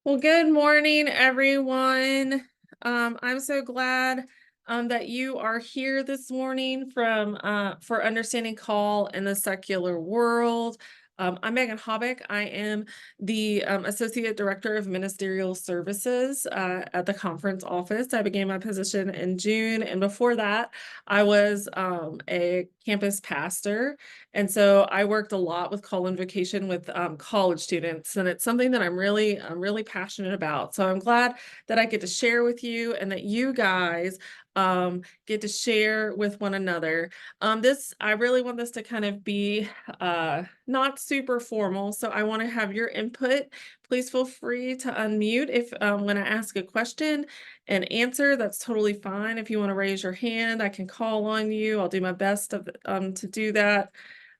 Well, good morning, everyone. I'm so glad that you are here this morning for Understanding Call in the Secular World. I'm Megan Hobbick. I am the Associate Director of Ministerial Services at the conference office. I began my position in June, and before that, I was a campus pastor. And so I worked a lot with call and vocation with college students, and it's something that I'm really passionate about. So I'm glad that I get to share with you and that you guys get to share with one another. I really want this to kind of be not super formal, so I want to have your input. Please feel free to unmute if when I ask a question and answer. That's totally fine. If you want to raise your hand, I can call on you. I'll do my best to do that.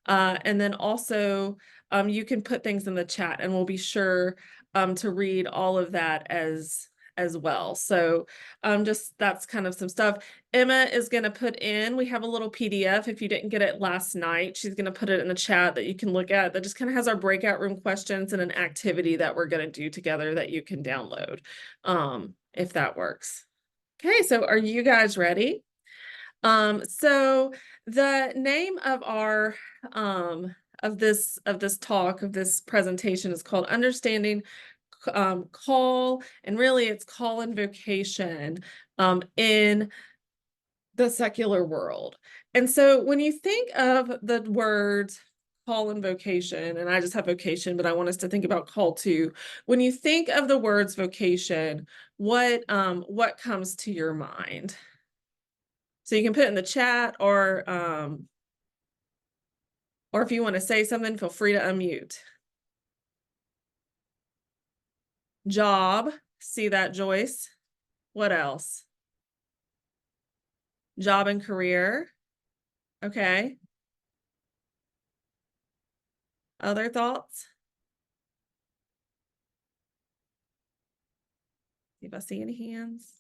And then also, you can put things in the chat and we'll be sure to read all of that as well. So just that's kind of some stuff. Emma is going to put in, we have a little PDF. If you didn't get it last night, she's going to put it in the chat that you can look at that just kind of has our breakout room questions and an activity that we're going to do together that you can download if that works. Okay, so are you guys ready? So the name of our of this talk, of this presentation, is called Understanding Call, and really it's call and vocation in the secular world. And so when you think of the words call and vocation, and I just have vocation, but I want us to think about call too. When you think of the words vocation, what comes to your mind? So you can put it in the chat, or if you want to say something, feel free to unmute. Job. See that, Joyce? What else? Job and career. Okay. Other thoughts? See if I see any hands.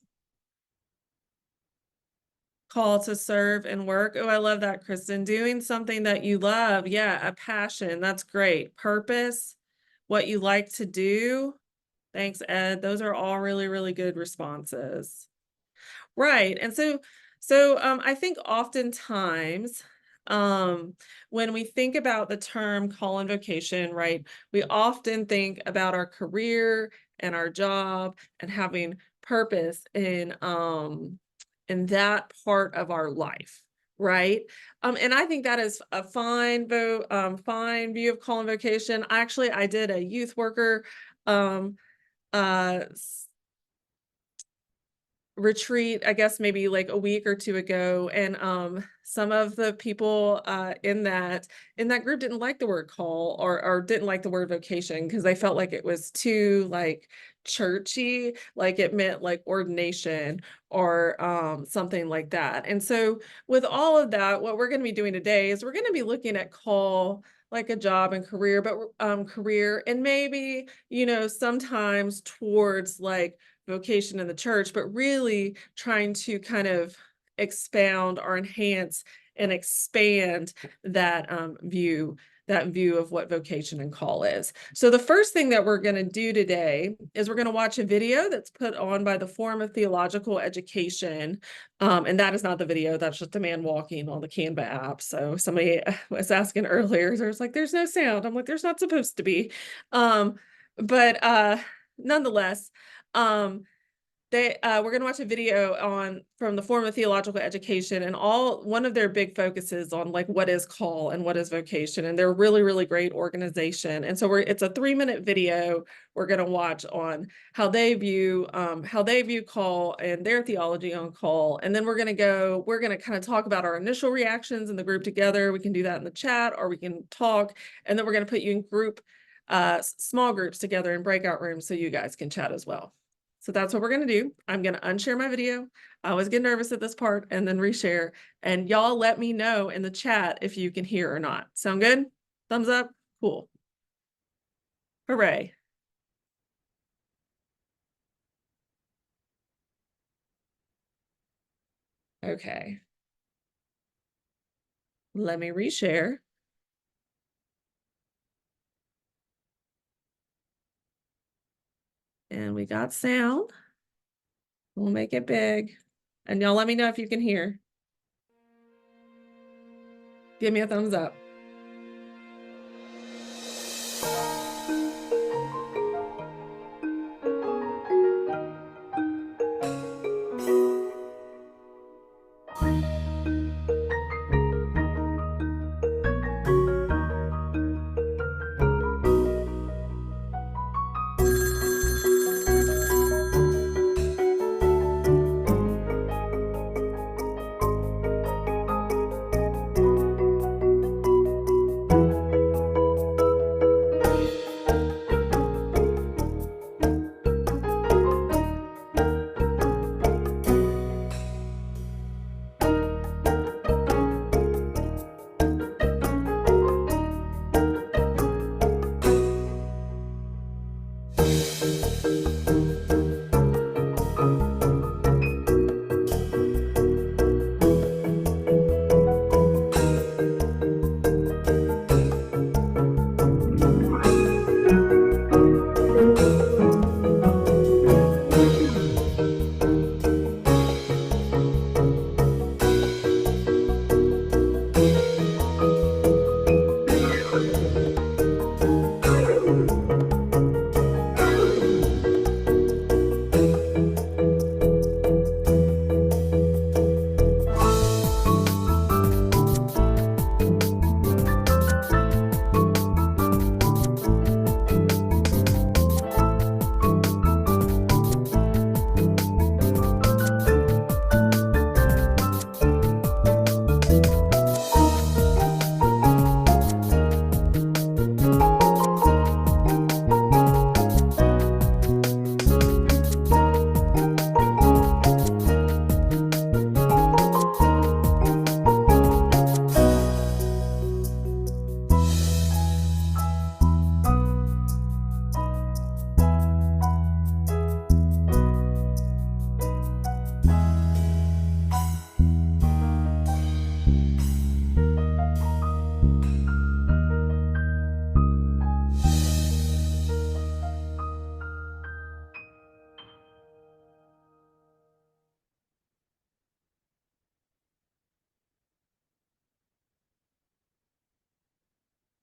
Call to serve and work. Oh, I love that, Kristen. Doing something that you love. Yeah, a passion. That's great. Purpose, what you like to do. Thanks, Ed. Those are all really good responses. Right. And so I think oftentimes when we think about the term call and vocation, right, we often think about our career and our job and having purpose in that part of our life, right? And I think that is a fine view of call and vocation. Actually, I did a youth worker uh retreat, I guess maybe like a week or two ago, and some of the people in that group didn't like the word call, or didn't like the word vocation, because they felt like it was too like churchy, like it meant like ordination or something like that. And so with all of that, what we're going to be doing today is we're going to be looking at call like a job and career, but career, and maybe, sometimes towards like vocation in the church, but really trying to kind of expound or enhance and expand that view of what vocation and call is. So the first thing that we're going to do today is we're going to watch a video that's put on by the Forum of Theological Education. And that is not the video, that's just a man walking on the Canva app. So somebody was asking earlier, there's like, there's no sound. I'm like, there's not supposed to be. But nonetheless, we're going to watch a video from the Forum of Theological Education, and one of their big focuses on like what is call and what is vocation, and they're a really great organization. And so it's a 3-minute video we're going to watch on how they view call and their theology on call. And then we're going to kind of talk about our initial reactions in the group together. We can do that in the chat, or we can talk, and then we're going to put you in small groups together in breakout rooms so you guys can chat as well. So that's what we're going to do. I'm going to unshare my video. I always get nervous at this part, and then reshare. And y'all let me know in the chat if you can hear or not. Sound good? Thumbs up? Cool. Hooray. Okay. Let me reshare. And we got sound. We'll make it big. And y'all let me know if you can hear. Give me a thumbs up.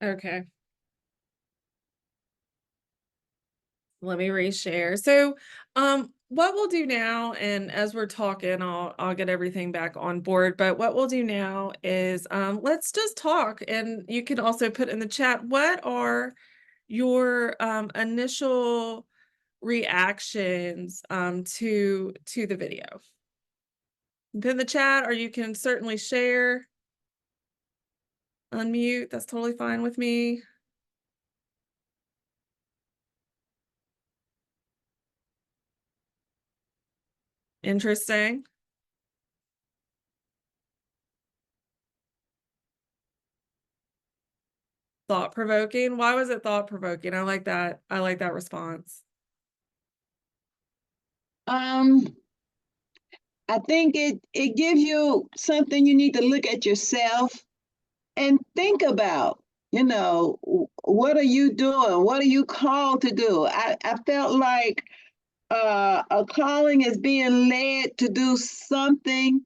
Okay. Let me reshare. So, what we'll do now, and as we're talking, I'll get everything back on board. But what we'll do now is, let's just talk, and you can also put in the chat what are your initial reactions to the video. Put in the chat, or you can certainly share. Unmute. That's totally fine with me. Interesting. Thought-provoking. Why was it thought-provoking? I like that. I like that response. I think it gives you something you need to look at yourself and think about. What are you doing? What are you called to do? I felt like a calling is being led to do something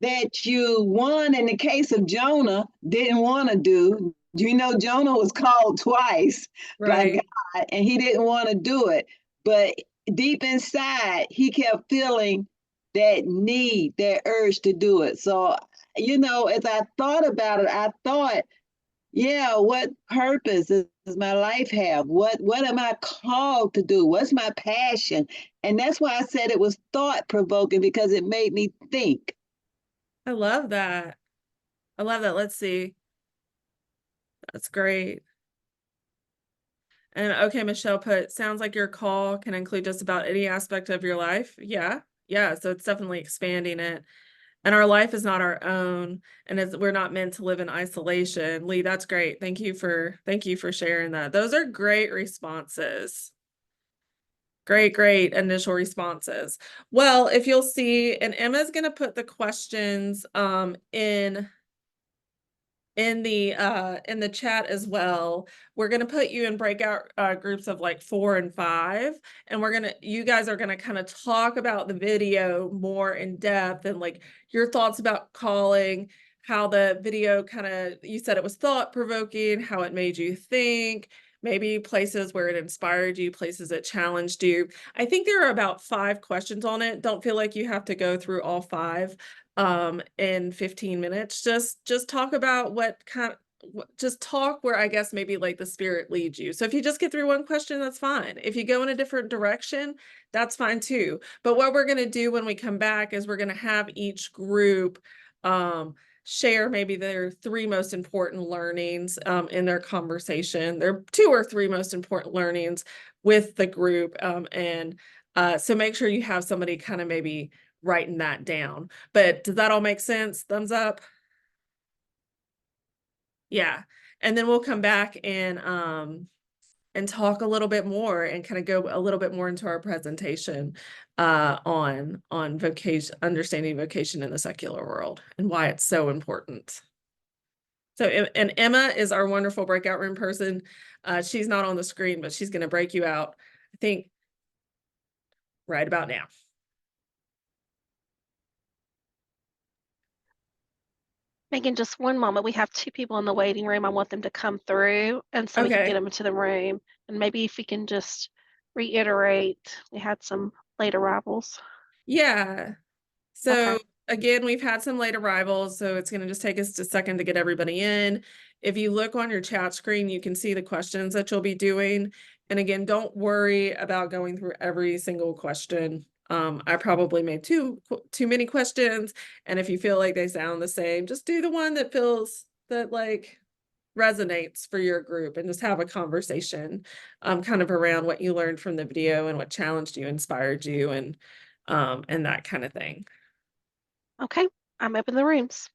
that you, one, in the case of Jonah, didn't want to do. Jonah was called twice by Right. God, and he didn't want to do it. But deep inside, he kept feeling that need, that urge to do it. So, as I thought about it, I thought, yeah, what purpose does my life have? What am I called to do? What's my passion? And that's why I said it was thought provoking, because it made me think. I love that. I love that. Let's see. That's great. And okay, Michelle put, sounds like your call can include just about any aspect of your life. Yeah. Yeah. So it's definitely expanding it. And our life is not our own, and we're not meant to live in isolation. Lee, that's great. Thank you for sharing that. Those are great responses. Great initial responses. Well, if you'll see, and Emma's going to put the questions in in the chat as well. We're gonna put you in breakout groups of like 4 and 5, and you guys are gonna kind of talk about the video more in depth and like your thoughts about calling, how the video kind of, you said it was thought provoking, how it made you think, maybe places where it inspired you, places it challenged you. I think there are about 5 questions on it. Don't feel like you have to go through all 5 in 15 minutes. Just talk about just talk where I guess maybe like the spirit leads you. So if you just get through one question, that's fine. If you go in a different direction, that's fine too. But what we're going to do when we come back is we're going to have each group share maybe their 3 most important learnings in their conversation, their 2 or 3 most important learnings with the group. So make sure you have somebody kind of maybe writing that down. But does that all make sense? Thumbs up? Yeah. And then we'll come back and talk a little bit more and kind of go a little bit more into our presentation on vocation, understanding vocation in the secular world and why it's so important. So, and Emma is our wonderful breakout room person. She's not on the screen, but she's going to break you out, I think, right about now. Megan, just one moment. We have 2 people in the waiting room. I want them to come through, and so we can get them into the room. And maybe if we can just reiterate, we had some late arrivals. Yeah. So Okay. again, we've had some late arrivals, so it's going to just take us a second to get everybody in. If you look on your chat screen, you can see the questions that you'll be doing. And again, don't worry about going through every single question. I probably made too many questions, and if you feel like they sound the same, just do the one that feels that like resonates for your group and just have a conversation kind of around what you learned from the video and what challenged you, inspired you, and that kind of thing. Okay. I'm open the rooms.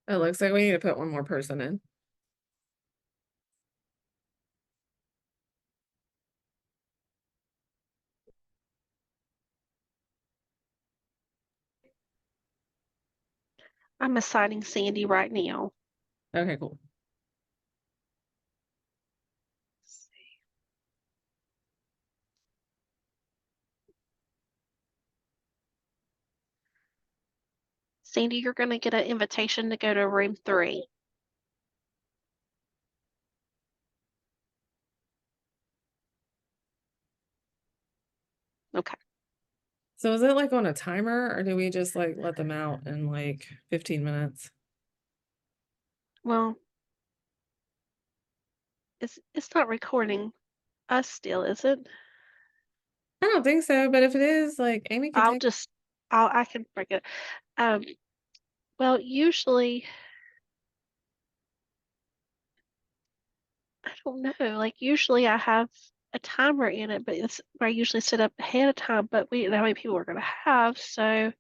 It looks like we need to put one more person in. I'm assigning Sandy right now. Okay, cool. Sandy, you're going to get an invitation to go to room 3. Okay. So is it like on a timer, or do we just like let them out in like 15 minutes? Well, it's not recording us still, is it? I don't think so, but if it is, like Amy can take. I can break it. Um, well, usually, I don't know, like usually I have a timer in it, but it's where I usually set up ahead of time, but we don't know how many people we're gonna have, so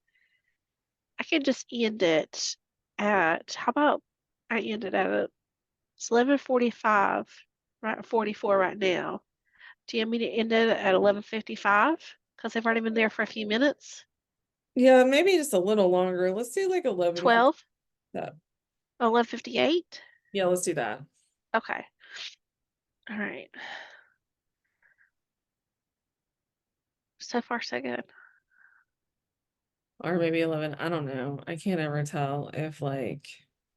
I can just end it how about I end it at it's 11:45, right, 44 right now. Do you want me to end it at 11:55? Because they've already been there for a few minutes. Yeah, maybe just a little longer. Let's do like 11. 12? That. 11:58? Yeah, let's do that. Okay. All right. So far, so good. Or maybe 11. I don't know. I can't ever tell if like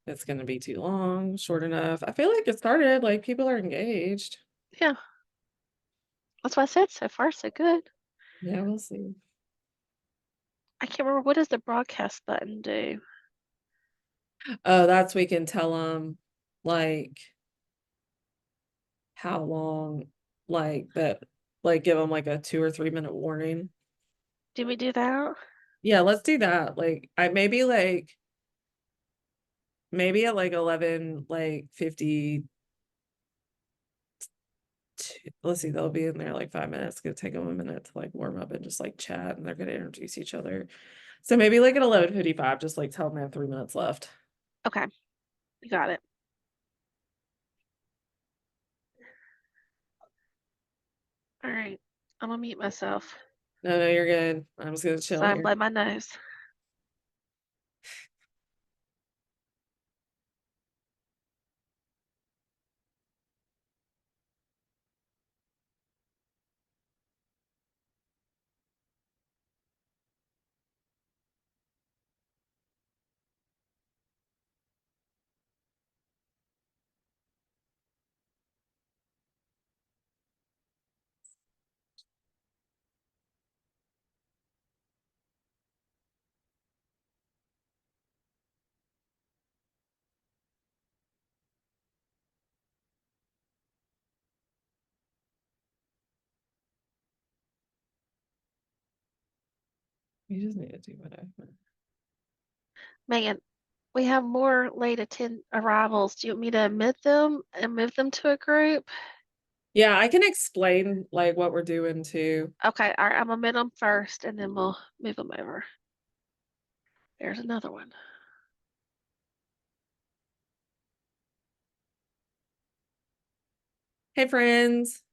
it's going to be too long, short enough. I feel like it started, like people are engaged. Yeah. That's what I said. So far, so good. Yeah, we'll see. I can't remember, what does the broadcast button do? Oh, that's we can tell them like how long, like that, like give them like a 2 or 3 minute warning. Do we do that? Yeah, let's do that. Like I maybe at like 11 like 50, let's see, they'll be in there like 5 minutes. It's gonna take them a minute to like warm up and just like chat, and they're gonna introduce each other. So maybe like at 11:55, just like tell them they have 3 minutes left. Okay. You got it. All right. I'm gonna mute myself. No, you're good. I'm just gonna So chill I here. blow my nose. You just need to do whatever. Megan, we have more late attend arrivals. Do you want me to admit them and move them to a group? Yeah, I can explain like what we're doing too. Okay, all right, I'm gonna admit them first and then we'll move them over. There's another one. Hey friends.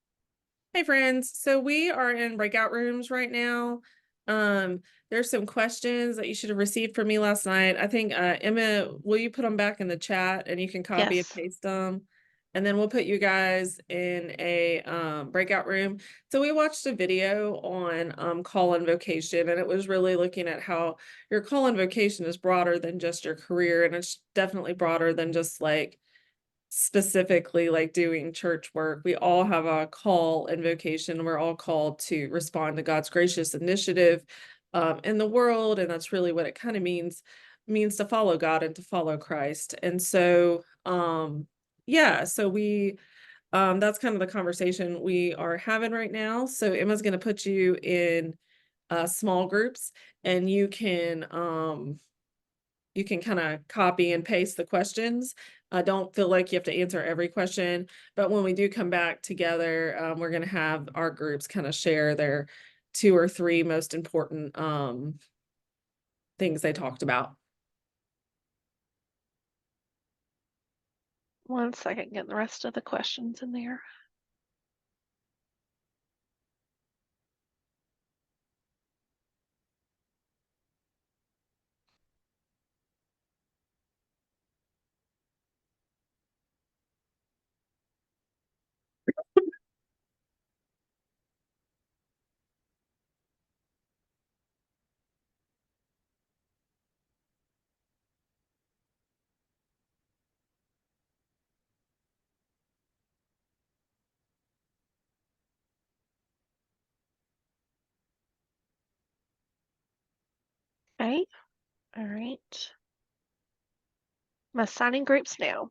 Hey friends, so we are in breakout rooms right now. There's some questions that you should have received from me last night. I think Emma, will you put them back in the chat and you can copy and Yes. paste them? And then we'll put you guys in a breakout room. So we watched a video on call and vocation, and it was really looking at how your call and vocation is broader than just your career, and it's definitely broader than just like specifically like doing church work. We all have a call and vocation. We're all called to respond to God's gracious initiative in the world, and that's really what it kind of means to follow God and to follow Christ. And so yeah, so we that's kind of the conversation we are having right now. So Emma's going to put you in small groups, and you can kind of copy and paste the questions. I don't feel like you have to answer every question, but when we do come back together, we're going to have our groups kind of share their 2 or 3 most important things they talked about. One second, get the rest of the questions in there. Okay, all right. I'm assigning groups now.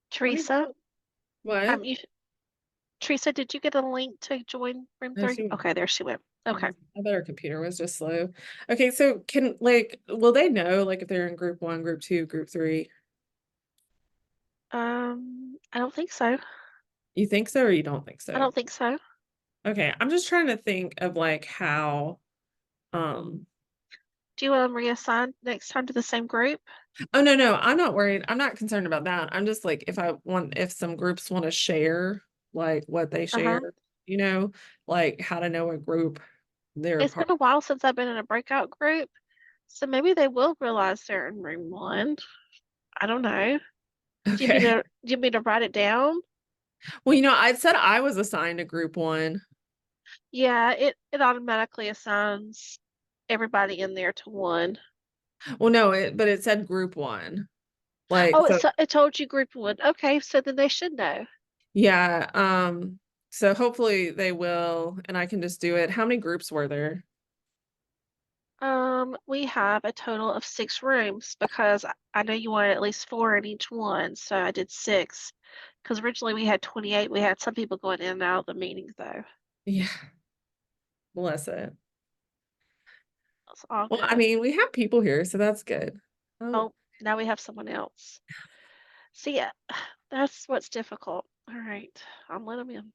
Teresa, What? you, Teresa, did you get a link to join room No, 3? Okay, there she went. Okay. I bet her computer was just slow. Okay, so will they know like if they're in group 1, group 2, group 3? I don't think so. You think so or you don't think I so? don't think so. Okay, I'm just trying to think of like how um Do you want them reassigned next time to the same group? oh no, I'm not worried. I'm not concerned about that. I'm just like if some groups want to share like what they Uh-huh. share, you know, like how to know a group they're a It's part. been a while since I've been in a breakout group, so maybe they will realize they're in room one. I don't know. Okay. Do you want me to write it down? Well, I said I was assigned a group one. Yeah, it automatically assigns everybody in there to one. Well, no, but it said group one. Like Oh, so it told you group one. Okay, so then they should know. yeah, so hopefully they will and I can just do it. How many groups were there? We have a total of 6 rooms because I know you wanted at least 4 in each one, so I did 6. Because originally we had 28. We had some people going in and out of the meetings though. Yeah, bless it. That's all Well, I good. mean, we have people here, so that's good. Oh, Oh, now we have someone else. See, yeah, that's what's difficult. All right, I'll let them in.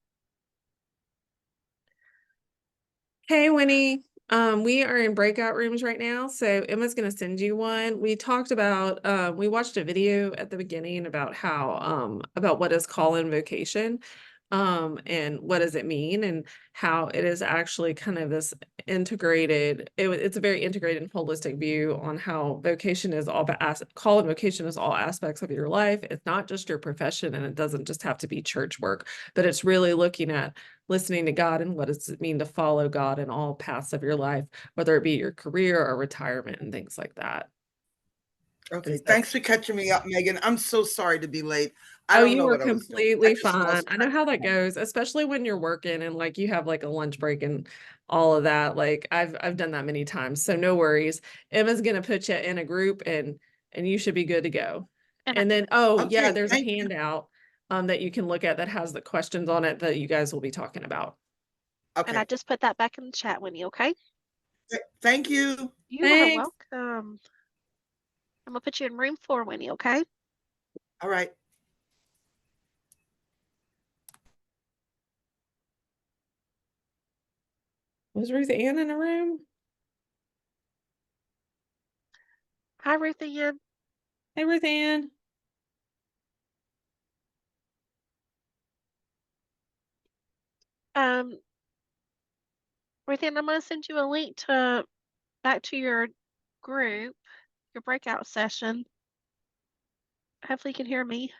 hey, Winnie. We are in breakout rooms right now, so Emma's gonna send you one. We talked about we watched a video at the beginning about how about what is call and vocation, and what does it mean, and how it is actually kind of this integrated, it's a very integrated and holistic view on how vocation is call and vocation is all aspects of your life. It's not just your profession, and it doesn't just have to be church work, but it's really looking at listening to God and what does it mean to follow God in all paths of your life, whether it be your career or retirement and things like that. Okay, And so, thanks for catching me up, Megan. I'm so sorry to be late. I oh, don't you know were what I was doing. I completely just fine. lost I track know how of that time. goes, especially when you're working and like you have like a lunch break and all of that. Like I've done that many times. So no worries. Emma's gonna put you in a group and you should be good to go. And And then oh yeah, Okay, there's a thank you. handout that you can look at that has the questions on it that you guys will be talking about. I Okay, just put that back in the chat, Winnie. Okay. thank you. You are Thanks. welcome. I'm gonna put you in room 4, Winnie. Okay. All right. Was Ruth Ann in a room? Hi, Ruth Ann. Hey, Ruth Ann. Um, Ruth Ann, I'm gonna send you a link to back to your group, your breakout session. Hopefully you can hear me.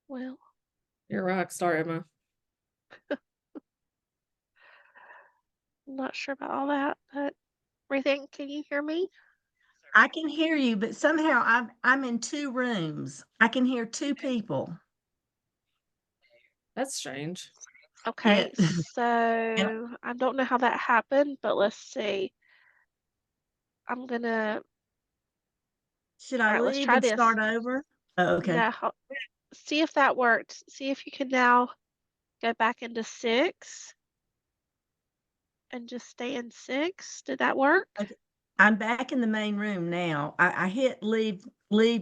Well, You're a rock star, Emma. I'm not sure about all that, but Ruth Ann, can you hear me? I can hear you, but somehow I'm in 2 rooms. I can hear 2 people. That's strange. Yeah. Okay, And so I don't know how that happened, but let's see. I'm gonna, should all I right, let's leave try and this. start over? Oh, okay. No, see if that worked. See if you can now go back into 6 and just stay in 6. Did that work? Okay. I'm back in the main room now. I hit leave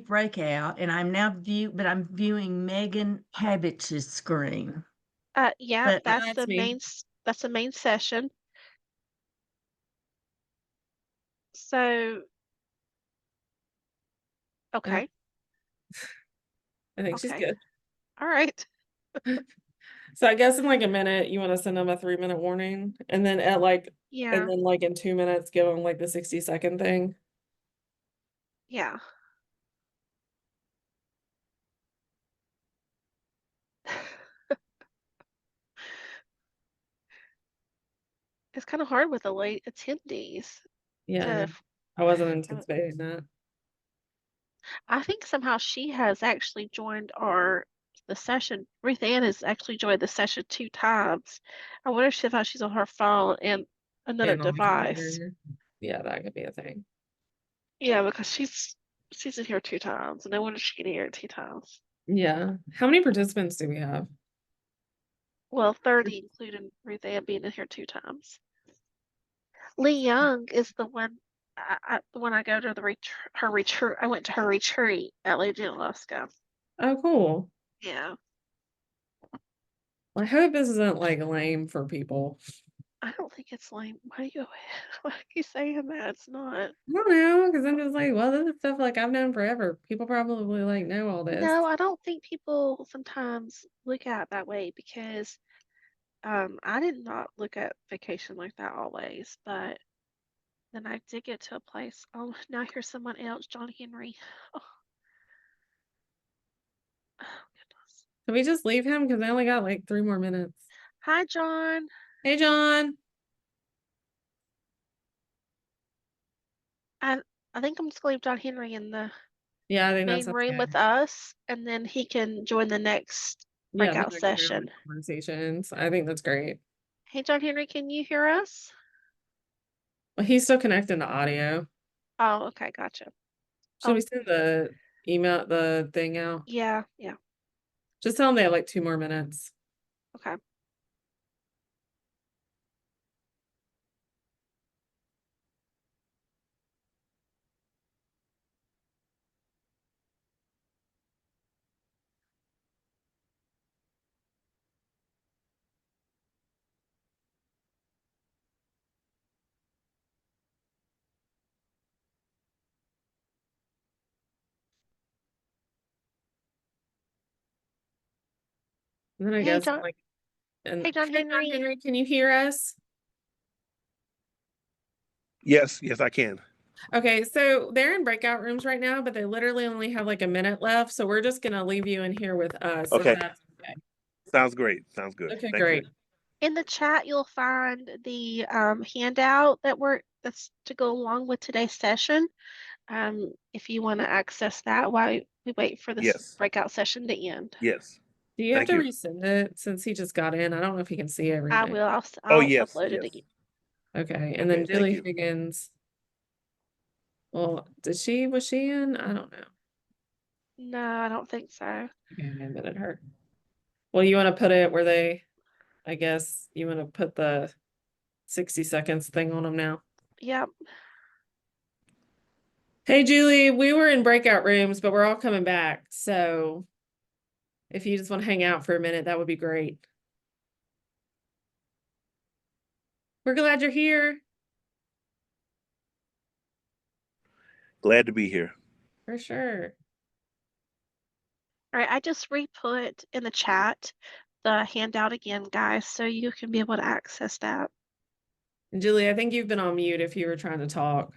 breakout and I'm now I'm viewing Megan Habit's screen. Yeah, But Yeah, that's me. that's the main session. So, Uh, okay, I think she's okay, good. all right. So I guess in like a minute, you want to send them a 3-minute warning, and then and Yeah, then like in 2 minutes, give them like the 60-second thing. yeah. It's kind of hard with the late attendees Yeah, I know. to, I wasn't uh, anticipating that. I think somehow she has actually joined the session. Ruth Ann has actually joined the session 2 times. I wonder if somehow she's on her phone and another And on the device. computer. Yeah, that could be a thing. Yeah, because she's in here 2 times, and I wonder if she can hear it 2 times. Yeah. How many participants do we have? Well, 30, including Ruth Ann being in here 2 times. Lee Young is the one. The one I go to her retreat. I went to her retreat at Lady Alaska. Oh, cool. Yeah, I hope this isn't like lame for people. I don't think it's lame. Why are you saying that? It's not. I don't know, because I'm just like, well, this is stuff like I've known forever. People probably like know all this. No, I don't think people sometimes look at it that way because I did not look at vacation like that always, but then I did get to a place. Oh, now here's someone else, John Henry. Oh, oh goodness. Can we just leave him? Because I only got like 3 more minutes. Hi, John. Hey, John. I think I'm just gonna leave John Henry in the Yeah, I think that's main room okay. with us, and then he can join the next Yeah, the breakout next round of session. conversations. I think that's great. Hey, John Henry, can you hear us? Well, he's still connecting to audio. Oh, okay, gotcha. Should Oh. we send the email, the thing out? Yeah. Just tell them they have like 2 more minutes. Okay. And then I Hey, guess John. like, and Hey, John hey, John Henry. Henry, can you hear us? Yes, I can. Okay, so they're in breakout rooms right now, but they literally only have like a minute left. So we're just gonna leave you in here with us. Okay. If that's okay. Sounds great. Sounds good. Okay, Thank great. you. In the chat, you'll find the handout that's to go along with today's session. If you want to access that while we wait for this Yes. breakout session to end. Yes. Do you have Thank to you. resend it since he just got in? I don't know if he can see everything. I will. I'll Oh, yes. upload it Yes. again. Okay, and then Okay, thank Julie you. Higgins. Well, was she in? I don't know. No, I don't think so. Okay, I admitted her. Well, you want to put it where I guess you want to put the 60 seconds thing on them now. Yep. Hey, Julie, we were in breakout rooms, but we're all coming back. So if you just want to hang out for a minute, that would be great. We're glad you're here. Glad to be here. For sure. All right, I just re-put in the chat the handout again, guys, so you can be able to access that. And Julie, I think you've been on mute if you were trying to talk.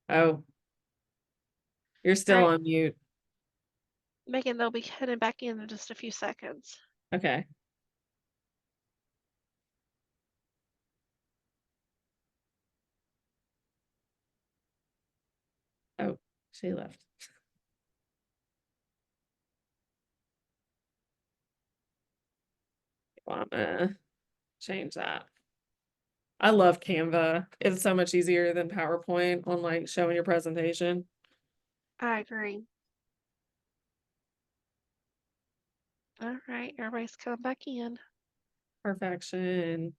Oh, you're still Right. on mute. Megan, they'll be heading back in just a few seconds. Okay. Oh, she left. I'm gonna change that. I love Canva. It's so much easier than PowerPoint on like showing your presentation. I agree. All right, everybody's coming back in. Perfection.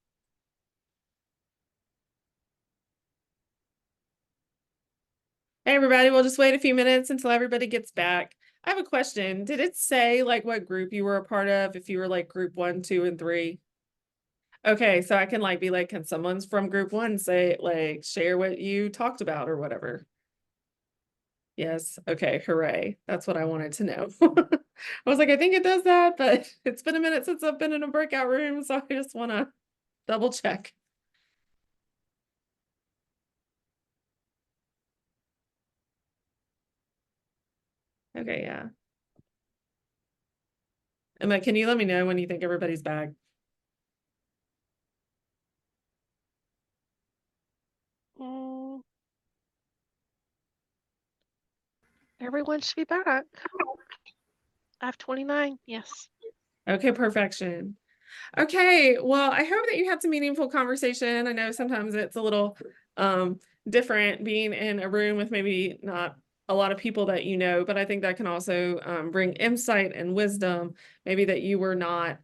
Hey, everybody, we'll just wait a few minutes until everybody gets back. I have a question. Did it say like what group you were a part of? If you were like group 1, 2, and 3? Okay, so I can like be like, can someone's from group 1 say like share what you talked about or whatever? Yes. Okay, hooray. That's what I wanted to know. I was like, I think it does that, but it's been a minute since I've been in a breakout room, so I just want to double check. Okay, yeah. Emma, can you let me know when you think everybody's back? Everyone should be back. I have 29, yes. Okay, perfection. Okay, well, I hope that you had some meaningful conversation. I know sometimes it's a little different being in a room with maybe not a lot of people that you know, but I think that can also bring insight and wisdom, maybe that you were not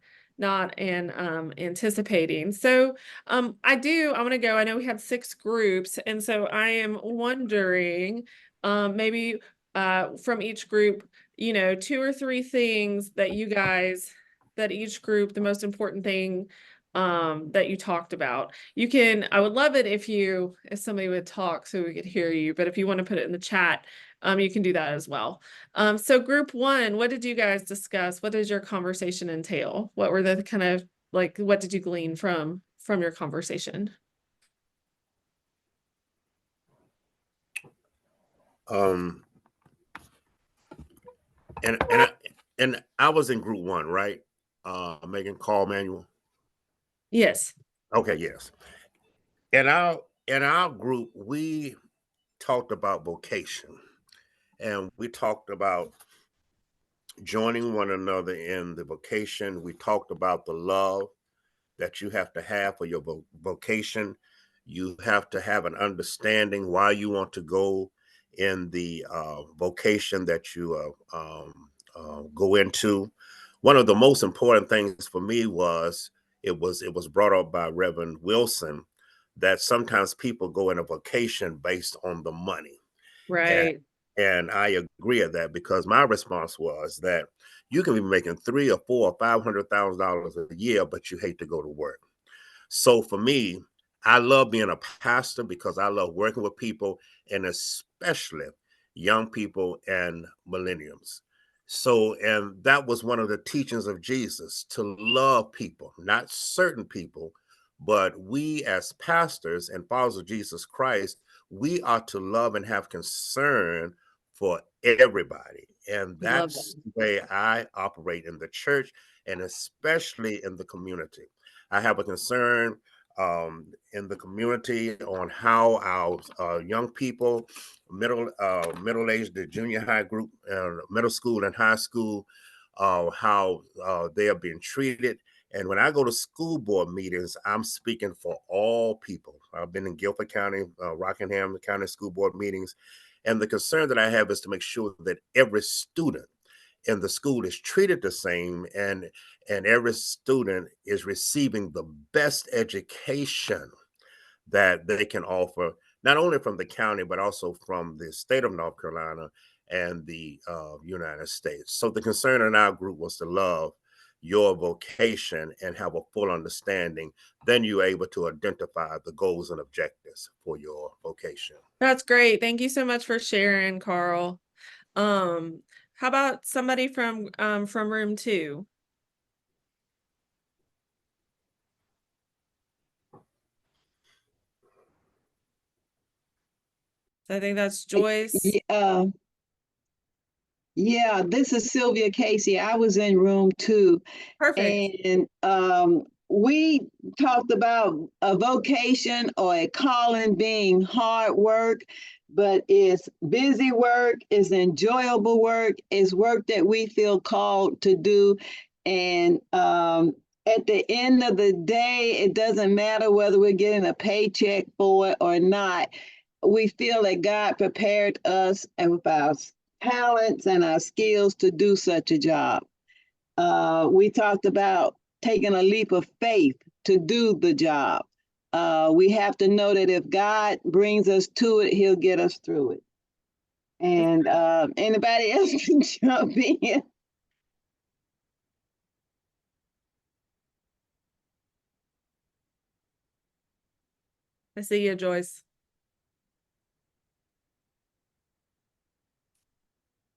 anticipating. So I want to go. I know we had 6 groups, and so I am wondering maybe from each group, 2 or 3 things that you guys, that each group, the most important thing that you talked about. I would love it if somebody would talk so we could hear you, but if you want to put it in the chat, you can do that as well. So group 1, what did you guys discuss? What did your conversation entail? What were the kind of what did you glean from your conversation? Um, and I was in group 1, right? Megan, Carl, Manuel. Yes. Okay, yes. In our group, we talked about vocation, and we talked about joining one another in the vocation. We talked about the love that you have to have for your vocation. You have to have an understanding why you want to go in the vocation that you go into. One of the most important things for me was it was brought up by Reverend Wilson that sometimes people go in a vocation based on the money. Right. And I agree with that, because my response was that you can be making $300,000 or $400,000 or $500,000 a year, but you hate to go to work. So for me, I love being a pastor because I love working with people, and especially young people and millennials. So, and that was one of the teachings of Jesus, to love people, not certain people, but we as pastors and followers of Jesus Christ, we are to love and have concern for everybody. And Love that's the way I operate in the church, and especially in the community. I have a concern in the community on how our young people, middle aged, the junior high group, middle school and high school, how they are being treated. And when I go to school board meetings, I'm speaking for all people. I've been in Guilford County, Rockingham County school board meetings, and the concern that I have is to make sure that every student in the school is treated the same, and every student is receiving the best education that they can offer, not only from the county but also from the state of North Carolina and the United States. So the concern in our group was to love your vocation and have a full understanding. Then you're able to identify the goals and objectives for your vocation. That's great. Thank you so much for sharing, Carl. How about somebody from room 2? I think that's Joyce. Yeah, this is Sylvia Casey. I was in room 2. Perfect. And we talked about a vocation or a calling being hard work, but it's busy work, it's enjoyable work, it's work that we feel called to do. And at the end of the day, it doesn't matter whether we're getting a paycheck for it or not. We feel that God prepared us and with our talents and our skills to do such a job. We talked about taking a leap of faith to do the job. We have to know that if God brings us to it, he'll get us through it. And anybody else can jump in. I see you, Joyce.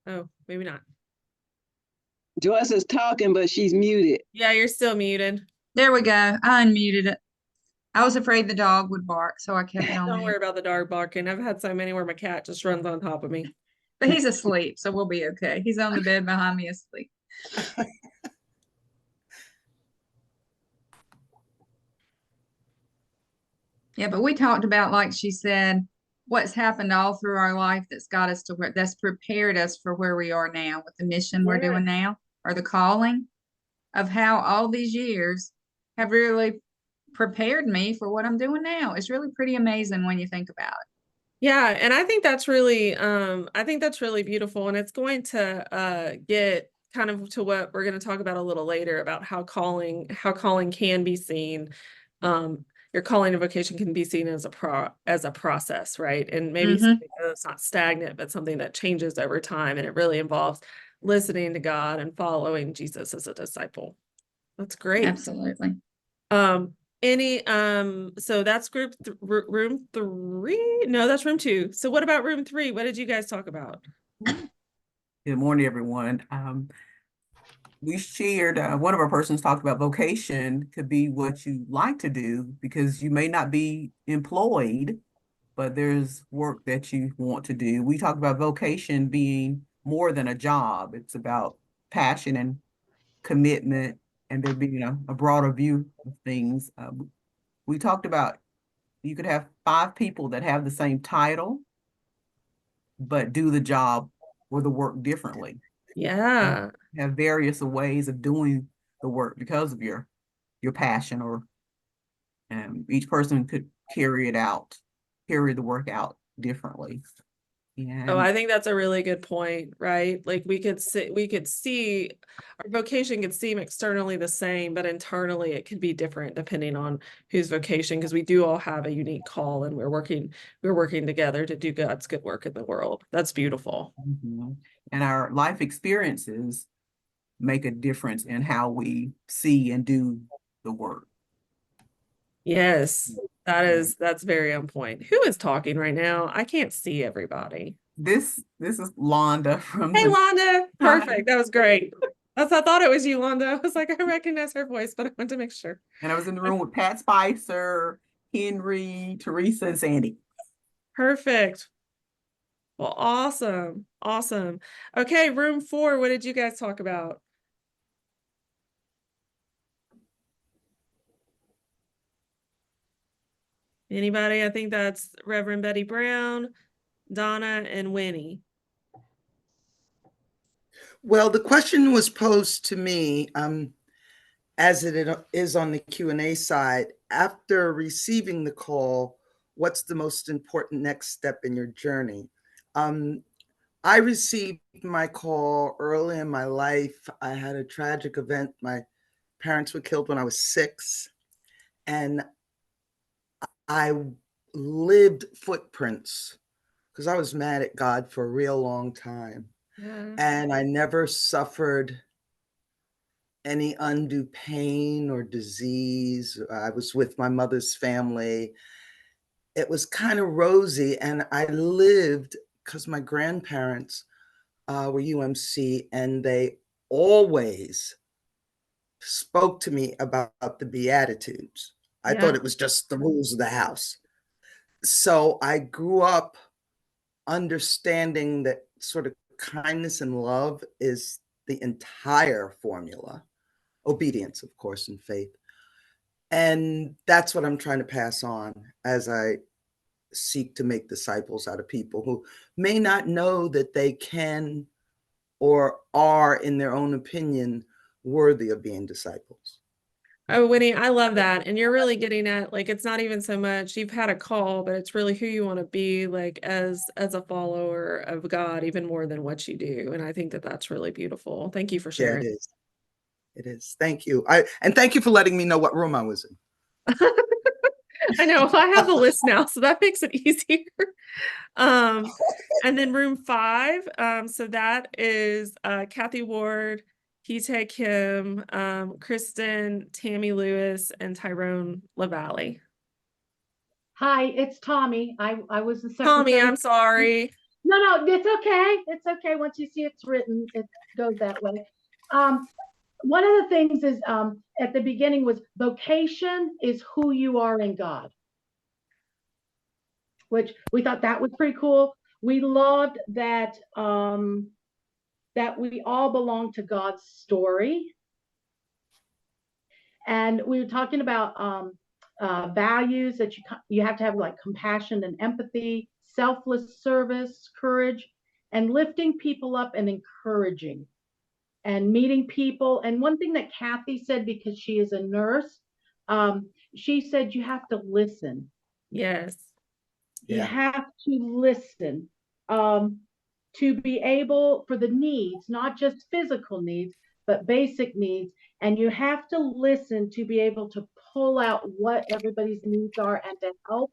Oh, maybe not. Joyce is talking, but she's muted. Yeah, you're still muted. There we go. I unmuted it. I was afraid the dog would bark, so I kept it on Don't mute. worry about the dog barking. I've had so many where my cat just runs on top of me. But he's asleep, so we'll be okay. He's on the bed behind me asleep. Yeah, but we talked about, like she said, what's happened all through our life that's got us to where, that's prepared us for where we are now with the mission we're doing now, or the calling, of how all these years have really prepared me for what I'm doing now. It's really pretty amazing when you think about it. Yeah, and I think that's really beautiful, and it's going to get kind of to what we're going to talk about a little later about how calling can be seen. Your calling and vocation can be seen as a process, right? And maybe Mm-hmm. something that's not stagnant, but something that changes over time, and it really involves listening to God and following Jesus as a disciple. That's great. Absolutely. So that's room 3. No, that's room 2. So what about room 3? What did you guys talk about? Good morning, everyone. We shared, one of our persons talked about vocation could be what you like to do because you may not be employed, but there's work that you want to do. We talked about vocation being more than a job. It's about passion and commitment and there being a broader view of things. We talked about you could have 5 people that have the same title, but do the job or the work differently. Yeah. Have various ways of doing the work because of your passion, or each person could carry the work out differently. Oh, And I think that's a really good point, right? Like we could see our vocation could seem externally the same, but internally it could be different depending on whose vocation, because we do all have a unique call and we're working together to do God's good work in the world. That's beautiful. and our life experiences make a difference in how we see and do the work. Yes, that's very on point. Who is talking right now? I can't see everybody. This is Londa from Hey, the Londa. Perfect. That was great. I thought it was you, Londa. I was like, I recognize her voice, but I wanted to make sure. and I was in the room with Pat Spicer, Henry, Teresa, and Sandy. Perfect. Well, awesome. Awesome. Okay, room 4. What did you guys talk about? Anybody? I think that's Reverend Betty Brown, Donna, and Winnie. Well, the question was posed to me, as it is on the Q&A side. After receiving the call, what's the most important next step in your journey? I received my call early in my life. I had a tragic event. My parents were killed when I was 6, and I lived footprints because I was mad at God for a real long time. Yeah. And I never suffered any undue pain or disease. I was with my mother's family. It was kind of rosy, and I lived because my grandparents were UMC, and they always spoke to me about the Beatitudes. I thought it was just the rules of the house. So I grew up understanding that sort of kindness and love is the entire formula. Obedience, of course, and faith. And that's what I'm trying to pass on as I seek to make disciples out of people who may not know that they can or are, in their own opinion, worthy of being disciples. Oh, Winnie, I love that. And you're really getting at, like, it's not even so much you've had a call, but it's really who you want to be, like, as a follower of God, even more than what you do. And I think that that's really beautiful. Thank you for Yeah, sharing. it is. It is. Thank you. And thank you for letting me know what room I was in. I know I have the list now, so that makes it easier. And then room 5, so that is Kathy Ward, Hite Kim, Kristen, Tammy Lewis, and Tyrone LaValle. Hi, it's Tommy. I was the secretary. Tommy, I'm sorry. No, it's okay. It's okay. Once you see it's written, it goes that way. One of the things is at the beginning was vocation is who you are in God, which we thought that was pretty cool. We loved that that we all belong to God's story. And we were talking about values that you have to have, like compassion and empathy, selfless service, courage, and lifting people up and encouraging and meeting people. And one thing that Kathy said, because she is a nurse, she said you have to listen. Yes. Yeah. You have to listen to be able for the needs, not just physical needs, but basic needs. And you have to listen to be able to pull out what everybody's needs are and to help.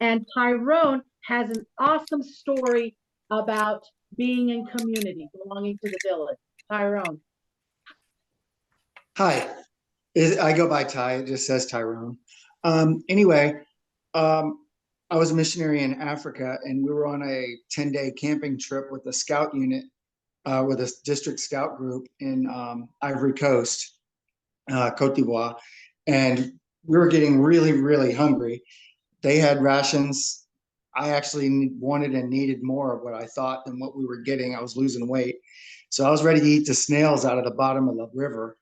And Tyrone has an awesome story about being in community, belonging to the village. Tyrone. Hi, I go by Ty. It just says Tyrone. Anyway, I was a missionary in Africa, and we were on a 10-day camping trip with a scout unit, with a district scout group in Ivory Coast, Cote d'Ivoire, and we were getting really, really hungry. They had rations. I actually wanted and needed more of what I thought than what we were getting. I was losing weight, so I was ready to eat the snails out of the bottom of the river.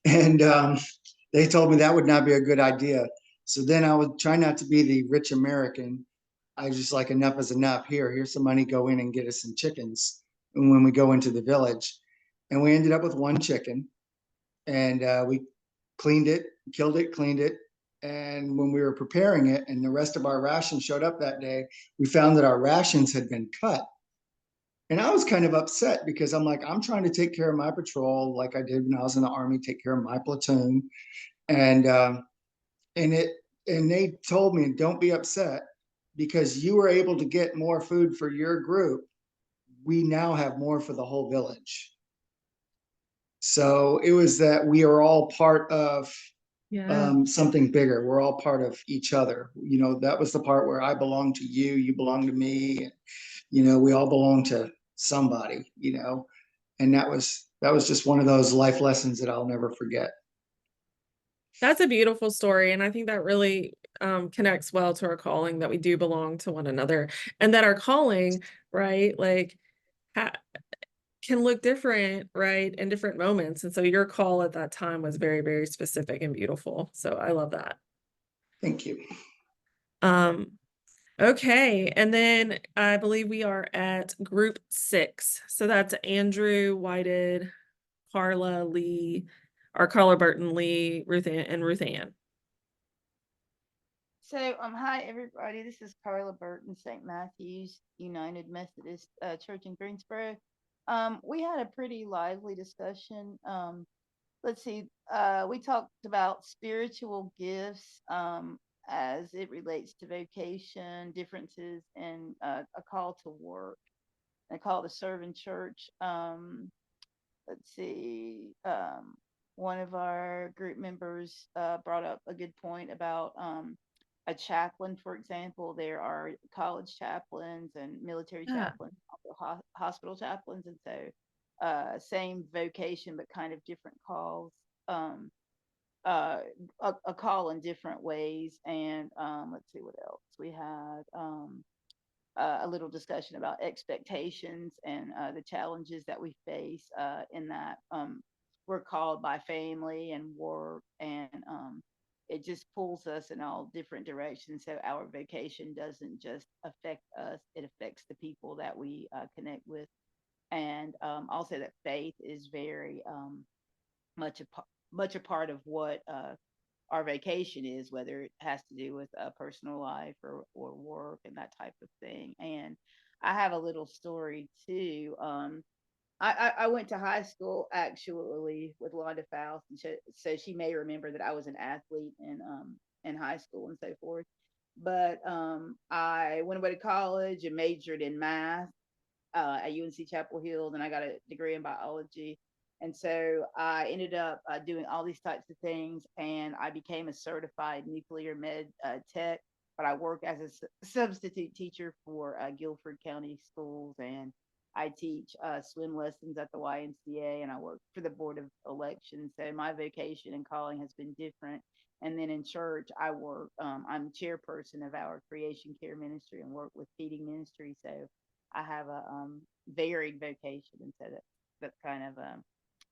And they told me that would not be a good idea. So then I would try not to be the rich American. I just like, enough is enough. Here's some money. Go in and get us some chickens. And when we go into the village, and we ended up with one chicken, and we cleaned it, killed it, cleaned it. And when we were preparing it, and the rest of our rations showed up that day, we found that our rations had been cut. And I was kind of upset because I'm like, I'm trying to take care of my patrol like I did when I was in the Army, take care of my platoon. And they told me, don't be upset, because you were able to get more food for your group. We now have more for the whole village. So it was that we are all part of something bigger. We're all part of each other. That was the part where I belong to you, you belong to me. We all belong to somebody, and that was just one of those life lessons that I'll never forget. That's a beautiful story. And I think that really connects well to our calling, that we do belong to one another, and that our calling, right, like can look different, right, in different moments. And so your call at that time was very, very specific and beautiful. So I love that. Thank you. Okay. And then I believe we are at group 6. So that's Andrew, Whited, Carla, Lee, or Carla Burton, Lee, Ruth Ann. So, hi everybody. This is Carla Burton, St. Matthew's United Methodist Church in Greensboro. We had a pretty lively discussion. Let's see. We talked about spiritual gifts as it relates to vocation, differences, and a call to work, a call to serve in church. Let's see. One of our group members brought up a good point about a chaplain, for example. There are college chaplains and military chaplains, also hospital chaplains, and so same vocation but kind of different calls. A call in different ways. And let's see what else we had. A little discussion about expectations and the challenges that we face in that we're called by family and work, and it just pulls us in all different directions. So our vocation doesn't just affect us, it affects the people that we connect with. And also that faith is very much a part of what our vacation is, whether it has to do with a personal life or work and that type of thing. And I have a little story too. I went to high school actually with Londa Faust, and so she may remember that I was an athlete in high school and so forth. But I went away to college and majored in math at UNC Chapel Hill. Then I got a degree in biology. And so I ended up doing all these types of things, and I became a certified nuclear med tech. But I work as a substitute teacher for Guilford County Schools, and I teach swim lessons at the YMCA, and I work for the Board of Elections. So my vocation and calling has been different. And then in church, I work, I'm chairperson of our creation care ministry and work with feeding ministry. So I have a varied vocation. And so that's kind of,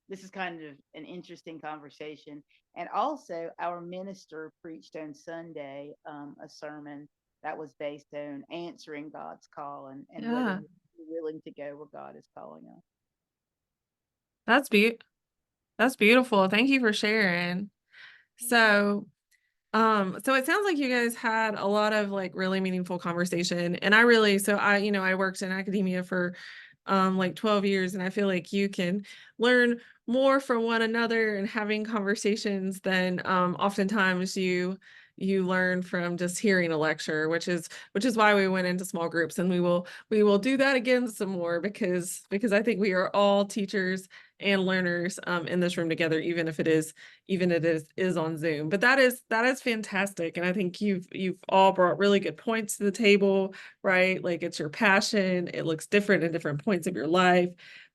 this is kind of an interesting conversation. And also our minister preached on Sunday a sermon that was based on answering God's call and whether we're willing to go where God is calling us. That's beautiful. Thank you for sharing. So So it sounds like you guys had a lot of like really meaningful conversation. And I really, so I, I worked in academia for like 12 years, and I feel like you can learn more from one another and having conversations than oftentimes you learn from just hearing a lecture, which is why we went into small groups, and we will do that again some more because I think we are all teachers and learners in this room together, even if it is on Zoom. But that is fantastic, and I think you've all brought really good points to the table, right? Like it's your passion. It looks different in different points of your life.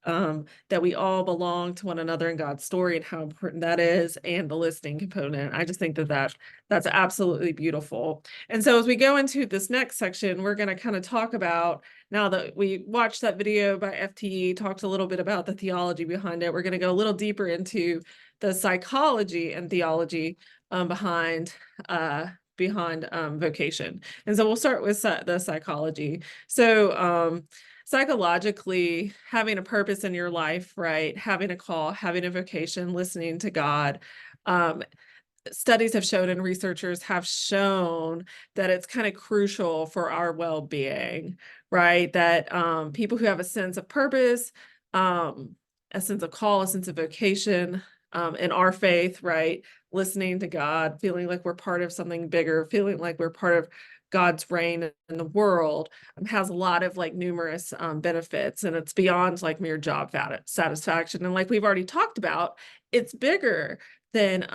That we all belong to one another in God's story and how important that is, and the listening component. I just think that's absolutely beautiful. And so as we go into this next section, we're going to kind of talk about, now that we watched that video by FTE, talked a little bit about the theology behind it, we're going to go a little deeper into the psychology and theology behind vocation. And so we'll start with the psychology. So psychologically, having a purpose in your life, right? Having a call, having a vocation, listening to God. Studies have shown and researchers have shown that it's kind of crucial for our well-being, right? That people who have a sense of purpose, a sense of call, a sense of vocation in our faith, right? Listening to God, feeling like we're part of something bigger, feeling like we're part of God's reign in the world, has a lot of like numerous benefits, and it's beyond like mere job satisfaction. And like we've already talked about, it's bigger than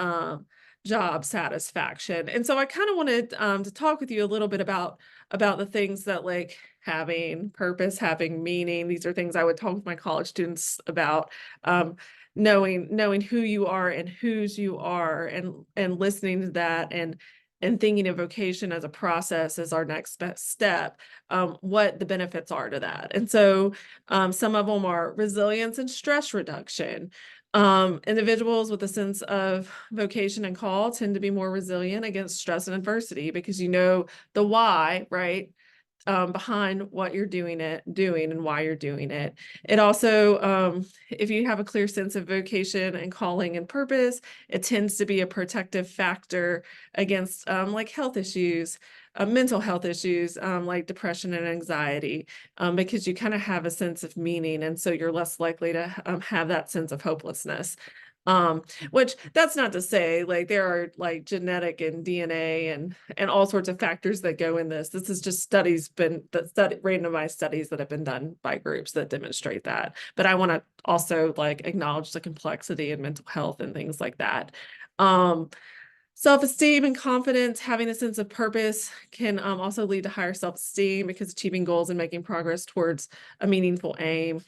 job satisfaction. And so I kind of wanted to talk with you a little bit about the things that like having purpose, having meaning. These are things I would talk with my college students about. Knowing who you are and whose you are, and listening to that, and thinking of vocation as a process as our next best step, what the benefits are to that. And so some of them are resilience and stress reduction. Individuals with a sense of vocation and call tend to be more resilient against stress and adversity because you know the why, right? Behind what you're doing and why you're doing it. It also, if you have a clear sense of vocation and calling and purpose, it tends to be a protective factor against like health issues, mental health issues, like depression and anxiety, because you kind of have a sense of meaning. And so you're less likely to have that sense of hopelessness. Which that's not to say like there are like genetic and DNA and all sorts of factors that go in this. This is just randomized studies that have been done by groups that demonstrate that. But I want to also like acknowledge the complexity in mental health and things like that. Self-esteem and confidence, having a sense of purpose can also lead to higher self-esteem because achieving goals and making progress towards a meaningful aim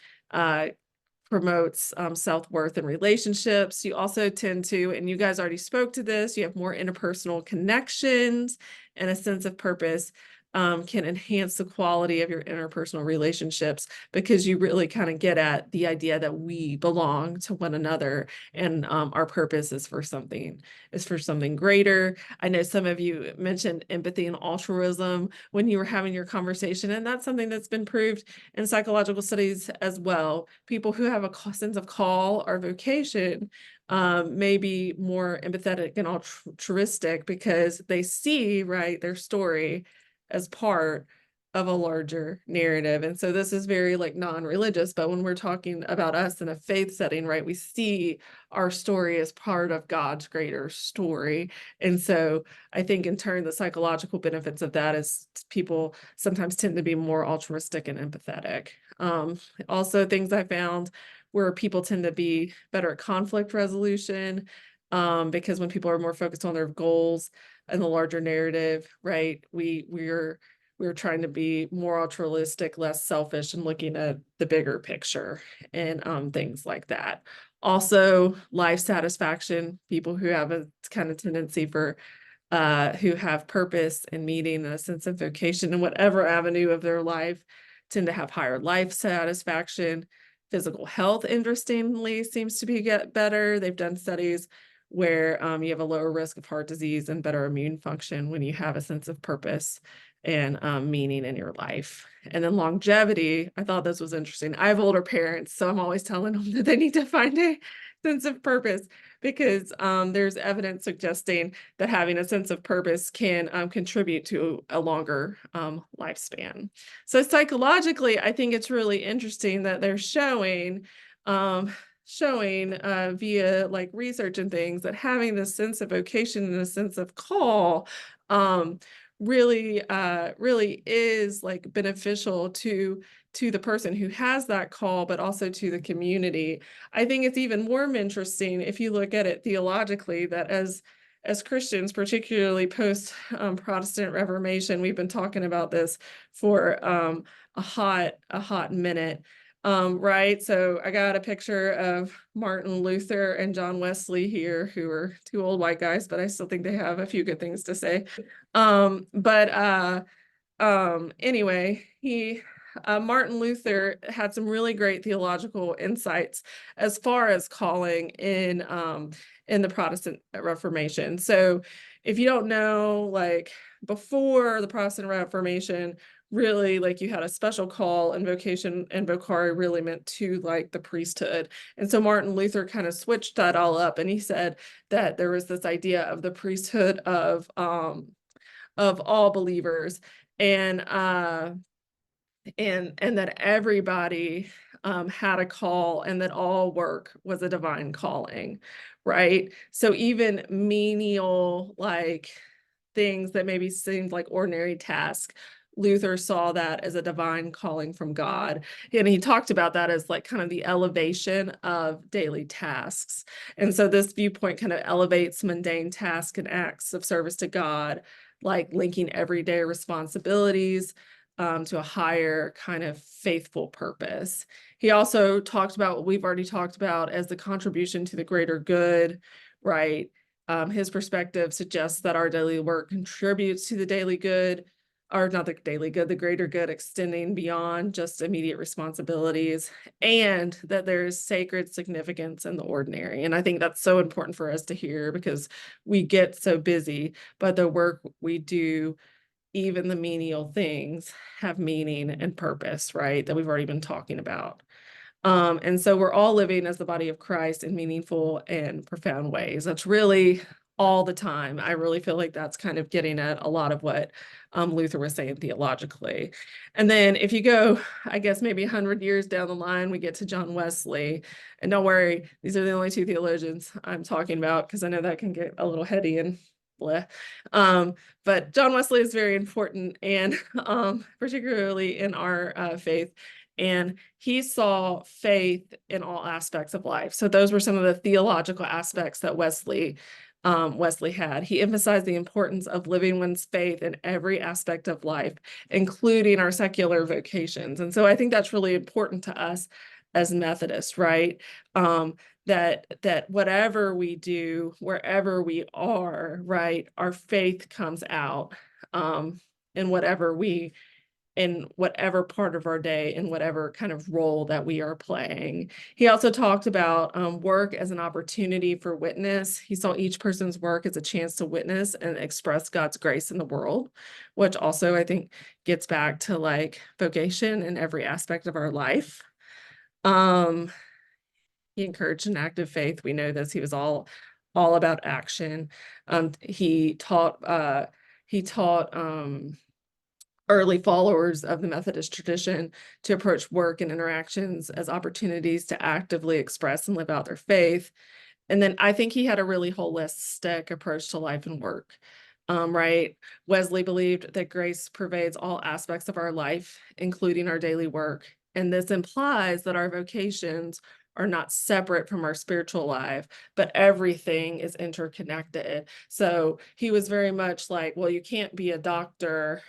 promotes self-worth and relationships. You also tend to, and you guys already spoke to this, you have more interpersonal connections, and a sense of purpose can enhance the quality of your interpersonal relationships because you really kind of get at the idea that we belong to one another, and our purpose is for something greater. I know some of you mentioned empathy and altruism when you were having your conversation, and that's something that's been proved in psychological studies as well. People who have a sense of call or vocation may be more empathetic and altruistic because they see, right, their story as part of a larger narrative. And so this is very like non-religious, but when we're talking about us in a faith setting, right, we see our story as part of God's greater story. And so I think in turn, the psychological benefits of that is people sometimes tend to be more altruistic and empathetic. Also things I found where people tend to be better at conflict resolution, because when people are more focused on their goals and the larger narrative, right, we're trying to be more altruistic, less selfish, and looking at the bigger picture and things like that. Also, life satisfaction, people who have a kind of tendency for who have purpose and meaning and a sense of vocation in whatever avenue of their life tend to have higher life satisfaction. Physical health, interestingly, seems to get better. They've done studies where you have a lower risk of heart disease and better immune function when you have a sense of purpose and meaning in your life. And then longevity, I thought this was interesting. I have older parents, so I'm always telling them that they need to find a sense of purpose. because there's evidence suggesting that having a sense of purpose can contribute to a longer lifespan. So psychologically, I think it's really interesting that they're showing via like research and things that having this sense of vocation and a sense of call really is like beneficial to the person who has that call, but also to the community. I think it's even more interesting if you look at it theologically, that as Christians, particularly post Protestant Reformation, we've been talking about this for a hot minute. Right. So I got a picture of Martin Luther and John Wesley here, who are two old white guys, but I still think they have a few good things to say. Anyway, Martin Luther had some really great theological insights as far as calling in the Protestant Reformation. So if you don't know, like before the Protestant Reformation, really like you had a special call, and vocation and vocari really meant to like the priesthood. And so Martin Luther kind of switched that all up, and he said that there was this idea of the priesthood of all believers, and that everybody had a call, and that all work was a divine calling, right? So even menial like things that maybe seemed like ordinary tasks, Luther saw that as a divine calling from God. And he talked about that as like kind of the elevation of daily tasks. And so this viewpoint kind of elevates mundane tasks and acts of service to God, like linking everyday responsibilities to a higher kind of faithful purpose. He also talked about what we've already talked about as the contribution to the greater good, right? His perspective suggests that our daily work contributes to the daily good, or not the daily good, the greater good, extending beyond just immediate responsibilities, and that there's sacred significance in the ordinary. And I think that's so important for us to hear, because we get so busy, but the work we do, even the menial things, have meaning and purpose, right? That we've already been talking about. And so we're all living as the body of Christ in meaningful and profound ways. That's really all the time. I really feel like that's kind of getting at a lot of what Luther was saying theologically. And then if you go, I guess maybe 100 years down the line, we get to John Wesley. And don't worry, these are the only two theologians I'm talking about, because I know that can get a little heady and blah. But John Wesley is very important, and particularly in our faith. And he saw faith in all aspects of life. So those were some of the theological aspects that Wesley had. He emphasized the importance of living one's faith in every aspect of life, including our secular vocations. And so I think that's really important to us as Methodists, right? That whatever we do, wherever we are, right, our faith comes out in whatever part of our day, in whatever kind of role that we are playing. He also talked about work as an opportunity for witness. He saw each person's work as a chance to witness and express God's grace in the world, which also I think gets back to like vocation in every aspect of our life. He encouraged an active faith. We know this. He was all about action. He taught early followers of the Methodist tradition to approach work and interactions as opportunities to actively express and live out their faith. And then I think he had a really holistic approach to life and work. Right? Wesley believed that grace pervades all aspects of our life, including our daily work. And this implies that our vocations are not separate from our spiritual life, but everything is interconnected. So he was very much like, well, you can't be a doctor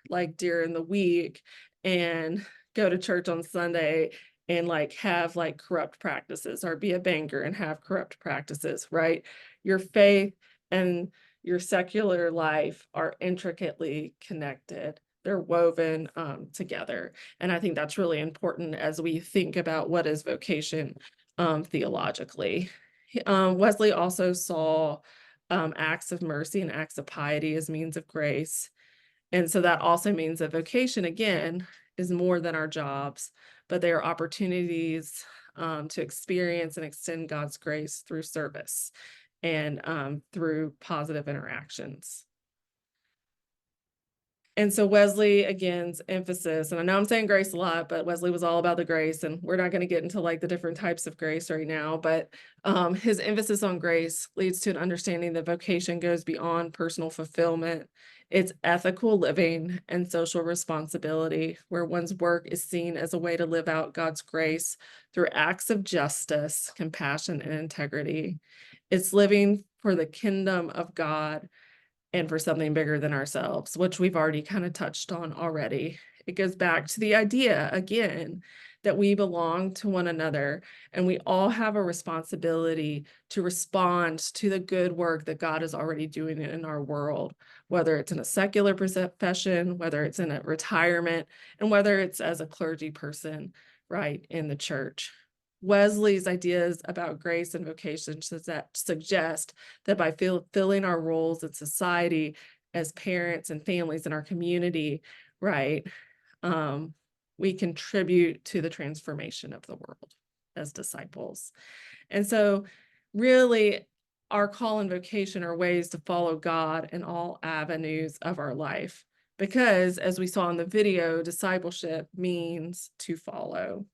like during the week and go to church on Sunday and like have like corrupt practices, or be a banker and have corrupt practices, right? Your faith and your secular life are intricately connected. They're woven together. And I think that's really important as we think about what is vocation theologically. Wesley also saw acts of mercy and acts of piety as means of grace. And so that also means that vocation, again, is more than our jobs, but they are opportunities to experience and extend God's grace through service and through positive interactions. And so Wesley, again's emphasis, and I know I'm saying grace a lot, but Wesley was all about the grace, and we're not going to get into like the different types of grace right now, but his emphasis on grace leads to an understanding that vocation goes beyond personal fulfillment. It's ethical living and social responsibility, where one's work is seen as a way to live out God's grace through acts of justice, compassion, and integrity. It's living for the kingdom of God and for something bigger than ourselves, which we've already kind of touched on already. It goes back to the idea, again, that we belong to one another and we all have a responsibility to respond to the good work that God is already doing in our world, whether it's in a secular profession, whether it's in a retirement, and whether it's as a clergy person, right, in the church. Wesley's ideas about grace and vocation suggest that by filling our roles in society as parents and families in our community, right, we contribute to the transformation of the world as disciples. And so really our call and vocation are ways to follow God in all avenues of our life, because as we saw in the video, discipleship means to follow.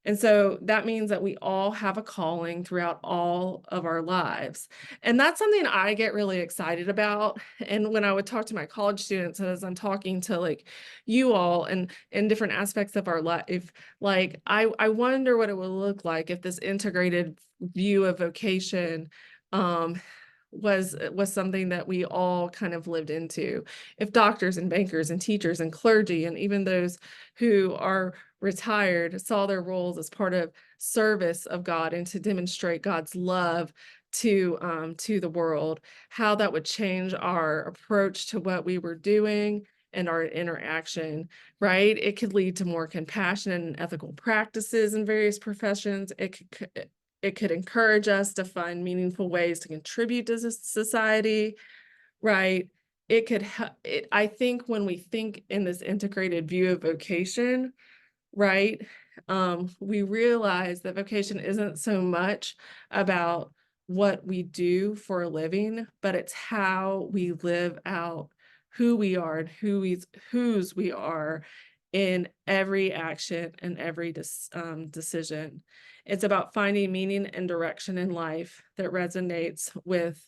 And so that means that we all have a calling throughout all of our lives. And that's something I get really excited about. And when I would talk to my college students, as I'm talking to like you all and in different aspects of our life, like I wonder what it would look like if this integrated view of vocation was something that we all kind of lived into. If doctors and bankers and teachers and clergy and even those who are retired saw their roles as part of service of God and to demonstrate God's love to the world, how that would change our approach to what we were doing and our interaction, right? It could lead to more compassion and ethical practices in various professions. It could encourage us to find meaningful ways to contribute to society, right? It could, I think when we think in this integrated view of vocation, right, we realize that vocation isn't so much about what we do for a living, but it's how we live out who we are and whose we are in every action and every decision. It's about finding meaning and direction in life that resonates with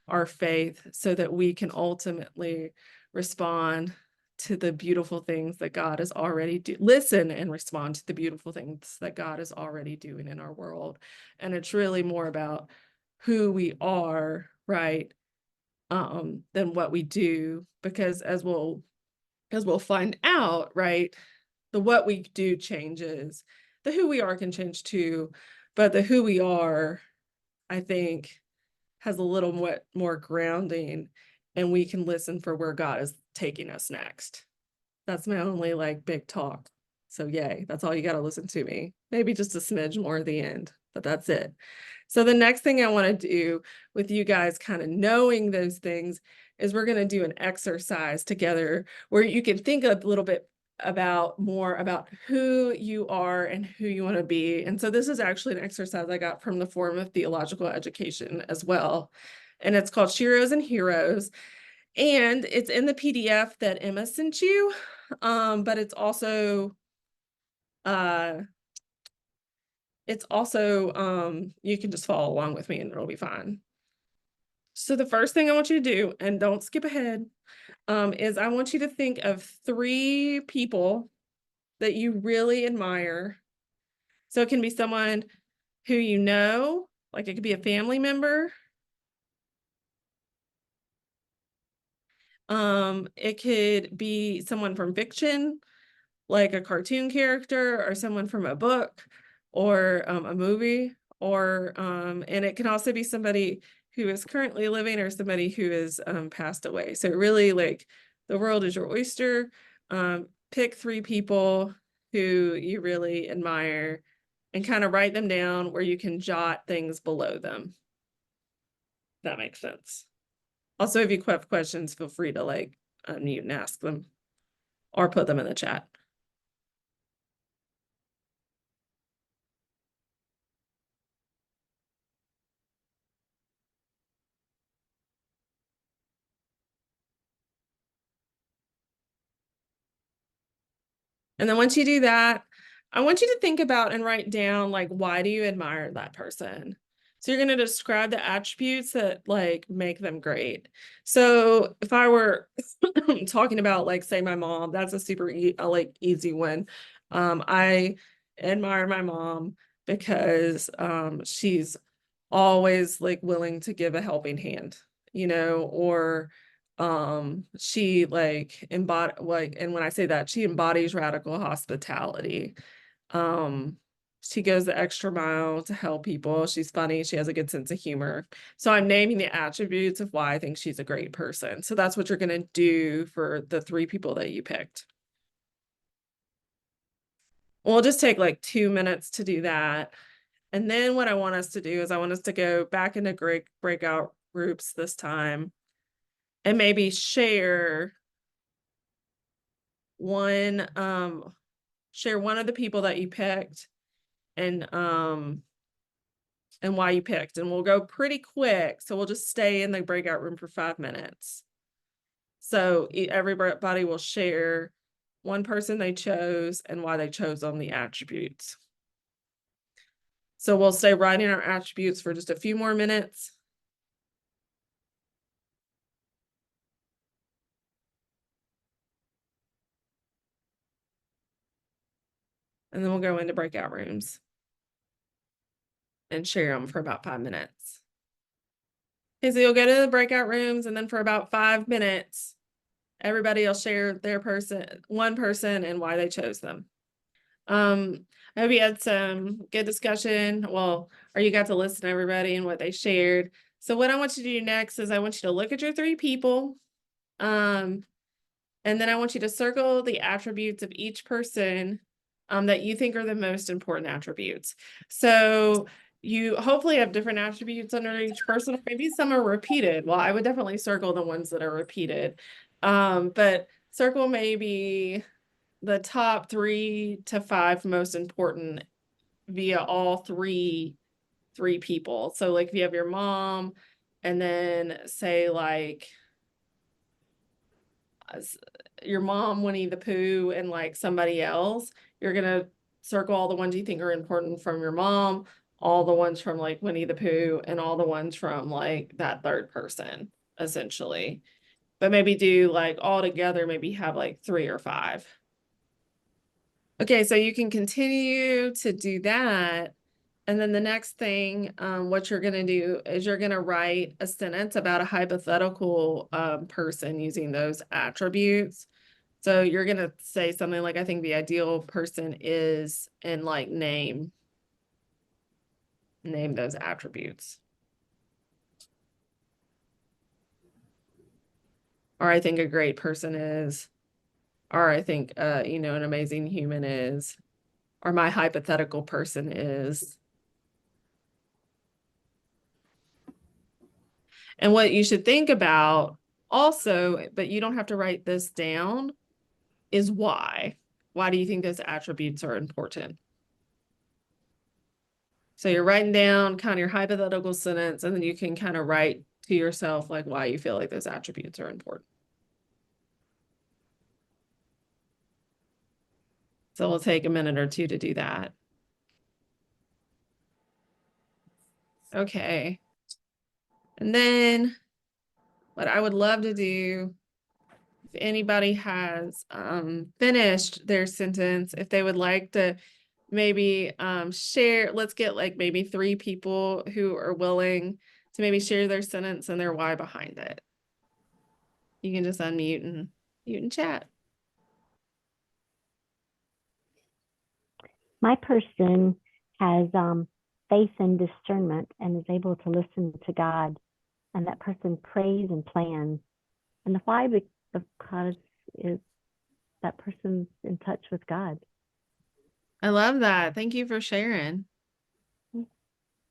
our faith so that we can ultimately respond to the beautiful things that God is already listen and respond to the beautiful things that God is already doing in our world. And it's really more about who we are, right, than what we do, because as we'll find out, right, the what we do changes. The who we are can change too, but the who we are, I think, has a little more grounding, and we can listen for where God is taking us next. That's my only like big talk. So yay, that's all you got to listen to me. Maybe just a smidge more at the end, but that's it. So the next thing I want to do with you guys kind of knowing those things is we're going to do an exercise together where you can think a little bit more about who you are and who you want to be. And so this is actually an exercise I got from the Forum of Theological Education as well. And it's called Sheroes and Heroes. And it's in the PDF that Emma sent you. But it's also you can just follow along with me and it'll be fine. So the first thing I want you to do, and don't skip ahead, is I want you to think of 3 people that you really admire. So it can be someone who you know, like it could be a family member. It could be someone from fiction, like a cartoon character, or someone from a book or a movie, or and it can also be somebody who is currently living or somebody who is passed away. So really, like, the world is your oyster. Pick 3 people who you really admire and kind of write them down where you can jot things below them. That makes sense. Also, if you have questions, feel free to like unmute and ask them or put them in the chat. And then once you do that, I want you to think about and write down, like, why do you admire that person? So you're going to describe the attributes that like make them great. So if I were talking about, like, say my mom, that's a super easy one. I admire my mom because she's always like willing to give a helping hand, or she like and when I say that, she embodies radical hospitality. um she goes the extra mile to help people. She's funny, she has a good sense of humor. So I'm naming the attributes of why I think she's a great person. So that's what you're going to do for the 3 people that you picked. We'll just take like 2 minutes to do that. And then what I want us to do is I want us to go back into breakout groups this time and maybe share one of the people that you picked and why you picked. And we'll go pretty quick. So we'll just stay in the breakout room for 5 minutes. So everybody will share one person they chose and why they chose them, the attributes. So we'll stay writing our attributes for just a few more minutes. And then we'll go into breakout rooms and share them for about 5 minutes. Okay, so you'll go to the breakout rooms, and then for about 5 minutes, everybody will share their one person and why they chose them. I hope you had some good discussion. Or you got to listen to everybody and what they shared. So what I want you to do next is I want you to look at your 3 people. And then I want you to circle the attributes of each person that you think are the most important attributes. So you hopefully have different attributes under each person. Maybe some are repeated. Well, I would definitely circle the ones that are repeated. But circle maybe the top 3 to 5 most important via all three people. So like if you have your mom and then say like your mom, Winnie the Pooh, and like somebody else, you're gonna circle all the ones you think are important from your mom, all the ones from like Winnie the Pooh, and all the ones from like that 3rd person, essentially. But maybe do like all together, maybe have like 3 or 5. Okay, so you can continue to do that. And then the next thing, what you're going to do is you're going to write a sentence about a hypothetical person using those attributes. So you're going to say something like, I think the ideal person is, and like name those attributes. Or I think a great person is, or I think, an amazing human is, or my hypothetical person is. And what you should think about also, but you don't have to write this down, is why. Why do you think those attributes are important? So you're writing down kind of your hypothetical sentence, and then you can kind of write to yourself like why you feel like those attributes are important. So we'll take a minute or 2 to do that. Okay. And then what I would love to do, if anybody has finished their sentence, if they would like to maybe share, let's get like maybe 3 people who are willing to maybe share their sentence and their why behind it. You can just unmute and mute and chat. My person has faith and discernment and is able to listen to God, and that person prays and plans. And the why, because is that person's in touch with God. I love that. Thank you for sharing. It's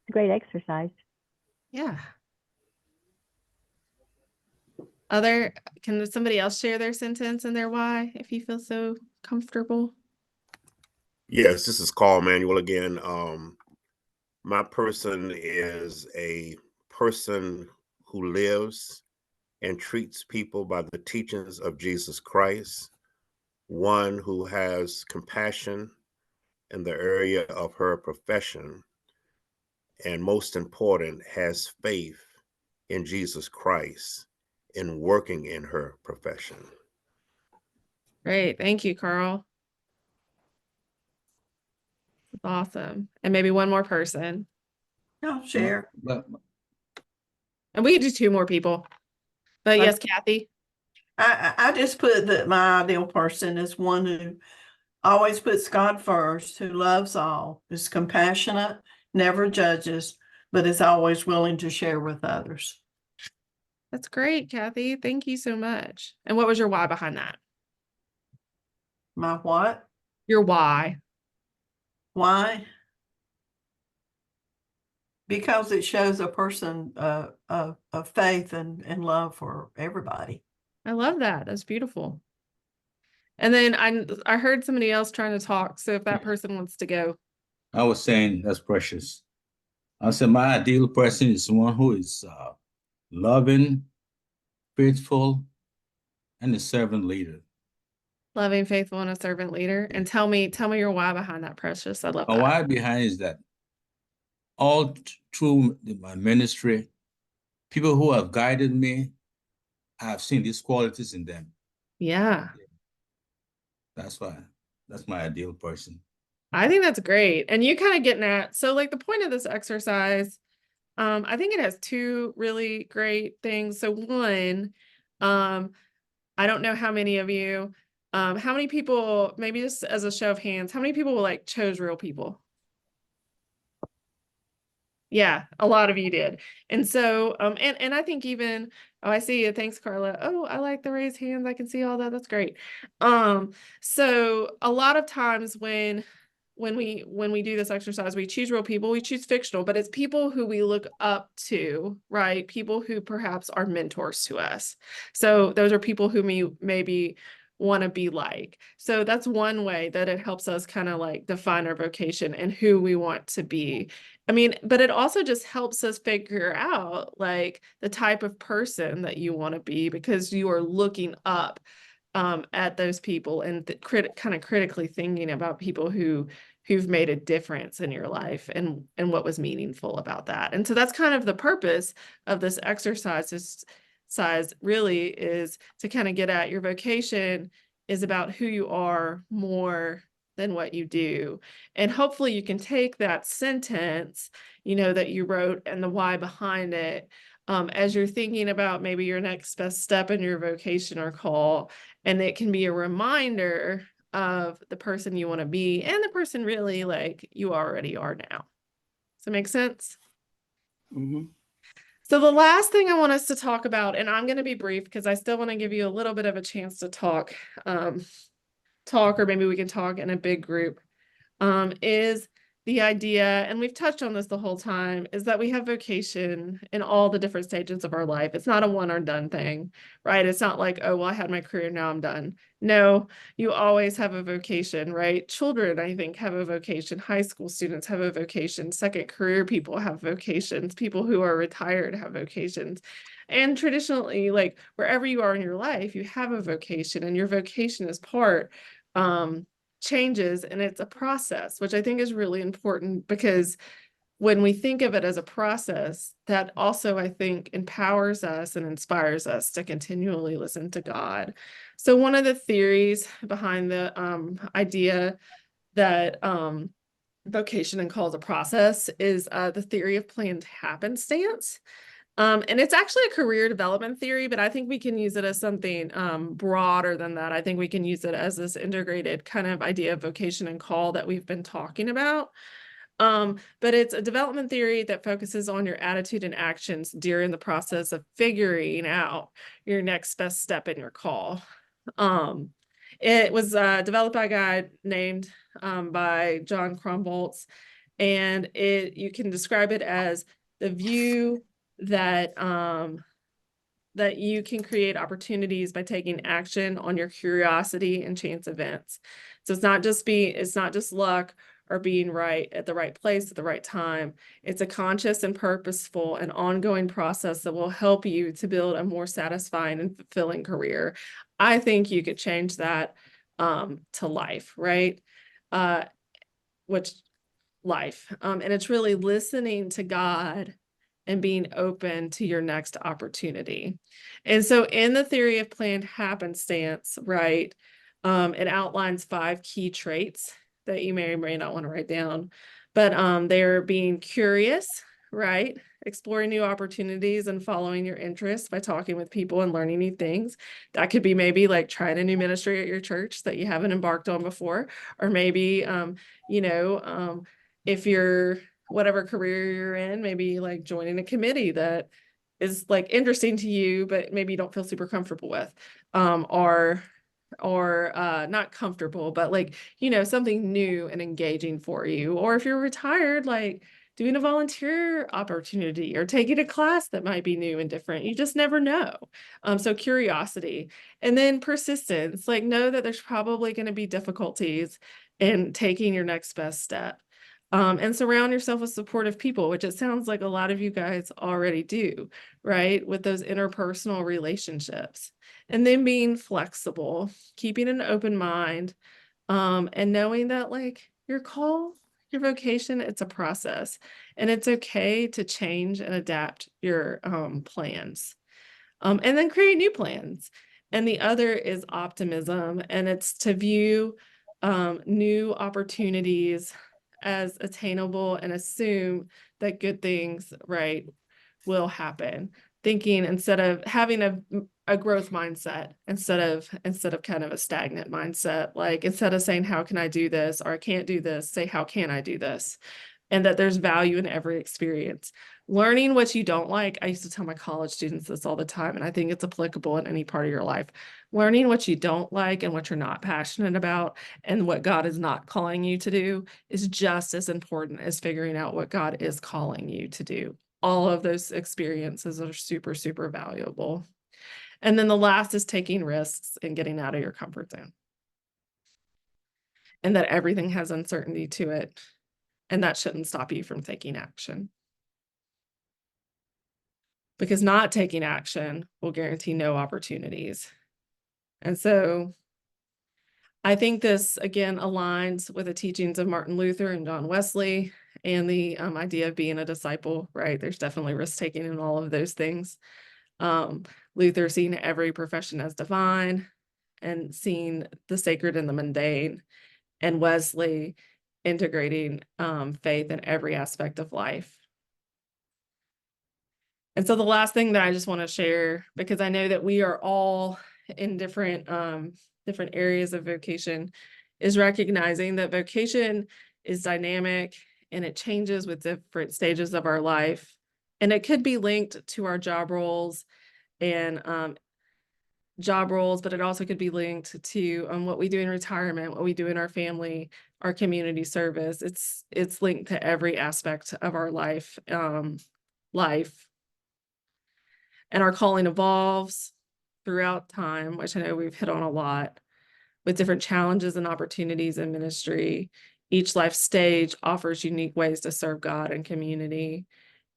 a great exercise. Yeah. Can somebody else share their sentence and their why if you feel so comfortable? Yes, this is Carl Manuel again. My person is a person who lives and treats people by the teachings of Jesus Christ. one who has compassion in the area of her profession, and most important, has faith in Jesus Christ in working in her profession. Great. Thank you, Carl. That's awesome. And maybe one more person. I'll share. And we could do two more people. But Like- yes, Kathy. I just put that my ideal person is one who always puts God first, who loves all, is compassionate, never judges, but is always willing to share with others. That's great, Kathy. Thank you so much. And what was your why behind that? My what? Your why. Why? Because it shows a person of faith and love for everybody. I love that. That's beautiful. And then I heard somebody else trying to talk. So if that person wants to go. I was saying that's precious. I said my ideal person is someone who is loving, faithful, and a servant leader. Loving, faithful, and a servant leader. And tell me your why behind that, Precious. I love My that. why behind is that all through my ministry, people who have guided me, I have seen these qualities in them. Yeah. That's why. That's my ideal person. I think that's great. And you kind of getting at, so like the point of this exercise, I think it has two really great things. So one, I don't know how many of you, how many people, maybe just as a show of hands, how many people like chose real people? Yeah, a lot of you did. And so, and I think even, oh, I see you. Thanks, Carla. Oh, I like the raised hands. I can see all that. That's great. So a lot of times when we do this exercise, we choose real people, we choose fictional, but it's people who we look up to, right? People who perhaps are mentors to us. So those are people who we maybe want to be like. So that's one way that it helps us kind of like define our vocation and who we want to be. I mean, but it also just helps us figure out like the type of person that you want to be because you are looking up at those people and kind of critically thinking about people who've made a difference in your life and what was meaningful about that. And so that's kind of the purpose of this exercise. This size really is to kind of get at your vocation is about who you are more than what you do. And hopefully you can take that sentence, you know, that you wrote and the why behind it, as you're thinking about maybe your next best step in your vocation or call, and it can be a reminder of the person you want to be and the person really like you already are now. Does that make sense? Mm-hmm. So the last thing I want us to talk about, and I'm going to be brief because I still want to give you a little bit of a chance to talk, or maybe we can talk in a big group, is the idea, and we've touched on this the whole time, is that we have vocation in all the different stages of our life. It's not a one or done thing, right? It's not like, oh, well, I had my career, now I'm done. No, you always have a vocation, right? Children, I think, have a vocation. High school students have a vocation. Second career people have vocations. People who are retired have vocations. And traditionally, like wherever you are in your life, you have a vocation, and your vocation is part, changes, and it's a process, which I think is really important because when we think of it as a process, that also, I think, empowers us and inspires us to continually listen to God. So one of the theories behind the idea that vocation and call is a process is the theory of planned happenstance. And it's actually a career development theory, but I think we can use it as something broader than that. I think we can use it as this integrated kind of idea of vocation and call that we've been talking about. But it's a development theory that focuses on your attitude and actions during the process of figuring out your next best step in your call. It was developed by a guy named by John Cromboltz, and you can describe it as the view that that you can create opportunities by taking action on your curiosity and chance events. So it's not just luck or being right at the right place at the right time. It's a conscious and purposeful and ongoing process that will help you to build a more satisfying and fulfilling career. I think you could change that to life, right? Which life. And it's really listening to God and being open to your next opportunity. And so in the theory of planned happenstance, right, it outlines 5 key traits that you may or may not want to write down, but they're being curious, right? Exploring new opportunities and following your interests by talking with people and learning new things. That could be maybe like trying a new ministry at your church that you haven't embarked on before, or maybe, if you're whatever career you're in, maybe like joining a committee that is like interesting to you, but maybe you don't feel super comfortable with, or not comfortable, but like, something new and engaging for you. Or if you're retired, like doing a volunteer opportunity or taking a class that might be new and different. You just never know. So curiosity, and then persistence, like know that there's probably going to be difficulties in taking your next best step. And surround yourself with supportive people, which it sounds like a lot of you guys already do, right? With those interpersonal relationships. And then being flexible, keeping an open mind, and knowing that like your call, your vocation, it's a process, and it's okay to change and adapt your plans, and then create new plans. And the other is optimism, and it's to view new opportunities as attainable and assume that good things, right, will happen. Thinking instead of having a growth mindset instead of kind of a stagnant mindset, like instead of saying, how can I do this? Or I can't do this, say, how can I do this? And that there's value in every experience. Learning what you don't like. I used to tell my college students this all the time, and I think it's applicable in any part of your life. Learning what you don't like and what you're not passionate about and what God is not calling you to do is just as important as figuring out what God is calling you to do. All of those experiences are super, super valuable. And then the last is taking risks and getting out of your comfort zone. And that everything has uncertainty to it. And that shouldn't stop you from taking action. Because not taking action will guarantee no opportunities. And so I think this, again, aligns with the teachings of Martin Luther and John Wesley and the idea of being a disciple, right? There's definitely risk-taking in all of those things. Luther seeing every profession as divine and seeing the sacred in the mundane, and Wesley integrating faith in every aspect of life. And so the last thing that I just want to share, because I know that we are all in different areas of vocation, is recognizing that vocation is dynamic and it changes with different stages of our life. And it could be linked to our job roles, but it also could be linked to what we do in retirement, what we do in our family, our community service. It's linked to every aspect of our life. And our calling evolves throughout time, which I know we've hit on a lot, with different challenges and opportunities in ministry. Each life stage offers unique ways to serve God and community.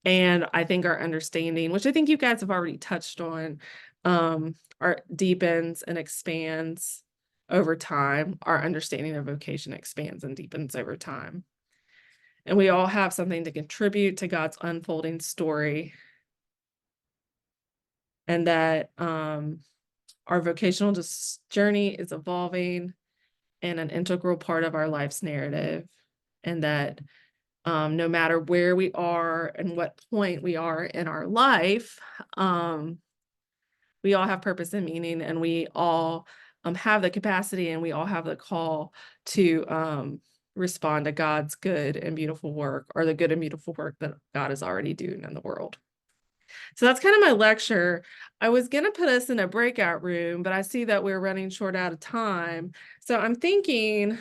And I think our understanding, which I think you guys have already touched on, deepens and expands over time. Our understanding of vocation expands and deepens over time. And we all have something to contribute to God's unfolding story. And that our vocational journey is evolving and an integral part of our life's narrative. And that no matter where we are and what point we are in our life, we all have purpose and meaning, and we all have the capacity and we all have the call to respond to God's good and beautiful work, or the good and beautiful work that God is already doing in the world. So that's kind of my lecture. I was going to put us in a breakout room, but I see that we're running short out of time. So I'm thinking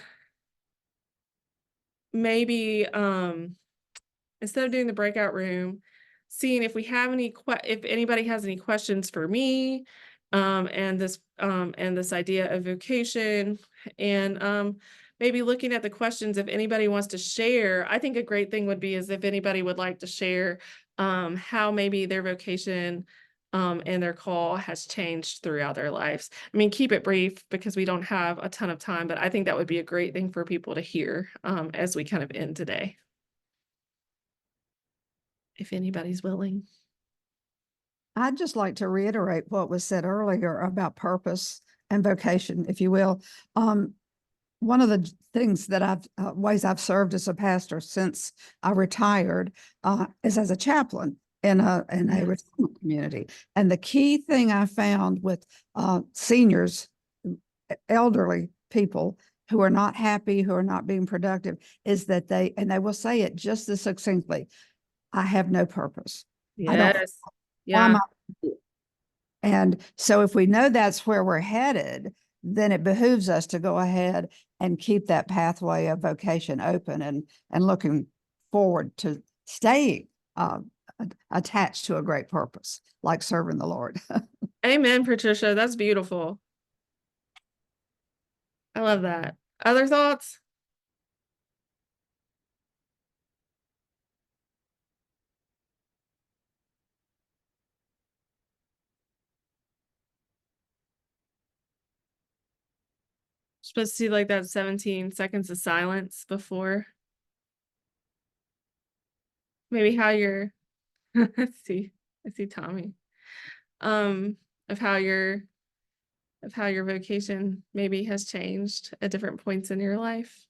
maybe instead of doing the breakout room, seeing if we have if anybody has any questions for me, and this idea of vocation, and maybe looking at the questions, if anybody wants to share. I think a great thing would be is if anybody would like to share how maybe their vocation and their call has changed throughout their lives. I mean, keep it brief because we don't have a ton of time, but I think that would be a great thing for people to hear as we kind of end today. If anybody's willing. I'd just like to reiterate what was said earlier about purpose and vocation, if you will. One of the things that ways I've served as a pastor since I retired is as a chaplain in a retirement community. And the key thing I found with seniors, elderly people who are not happy, who are not being productive, is that they will say it just as succinctly, I have no purpose. Yes. Yeah. And so if we know that's where we're headed, then it behooves us to go ahead and keep that pathway of vocation open and looking forward to staying attached to a great purpose, like serving the Lord. Amen, Patricia. That's beautiful. I love that. Other thoughts? Supposed to see like that 17 seconds of silence before. Maybe how you're I see Tommy. Of how your vocation maybe has changed at different points in your life.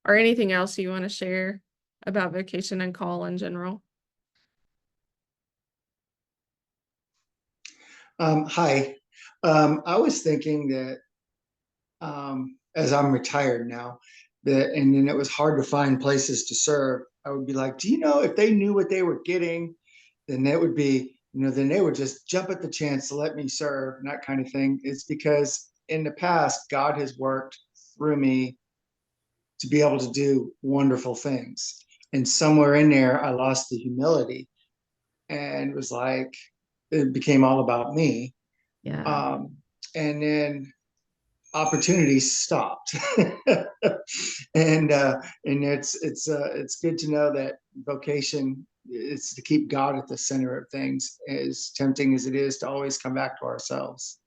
Or anything else you want to share about vocation and call in general. Hi. I was thinking that as I'm retired now, and then it was hard to find places to serve, I would be like, do you know, if they knew what they were getting, then that would be, then they would just jump at the chance to let me serve and that kind of thing. It's because in the past, God has worked through me to be able to do wonderful things. And somewhere in there, I lost the humility and it was like, it became all about me. Yeah. And then opportunities stopped. and it's good to know that vocation is to keep God at the center of things, as tempting as it is to always come back to ourselves.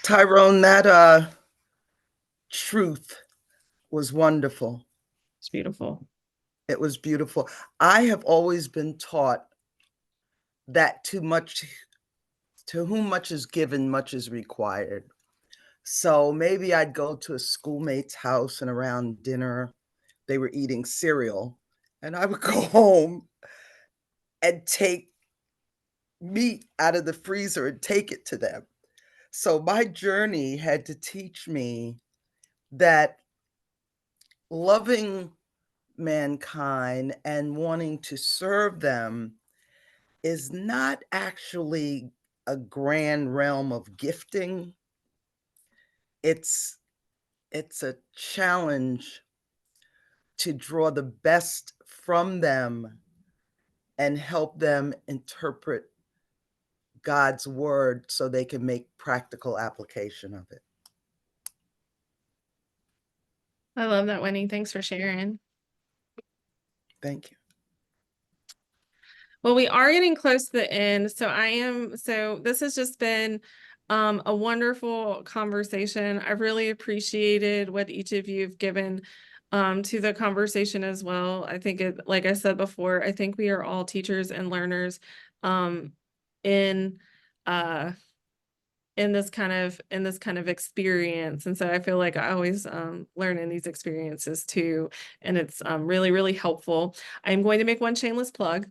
Tyrone, that truth was wonderful. It's beautiful. It was beautiful. I have always been taught that to whom much is given, much is required. So maybe I'd go to a schoolmate's house and around dinner, they were eating cereal, and I would go home and take meat out of the freezer and take it to them. So my journey had to teach me that loving mankind and wanting to serve them is not actually a grand realm of gifting. It's a challenge to draw the best from them and help them interpret God's word so they can make practical application of it. I love that, Winnie. Thanks for sharing. Thank you. Well, we are getting close to the end. So this has just been a wonderful conversation. I really appreciated what each of you have given to the conversation as well. I think like I said before, I think we are all teachers and learners in this kind of experience. And so I feel like I always learn in these experiences too. And it's really, really helpful. I'm going to make one shameless plug.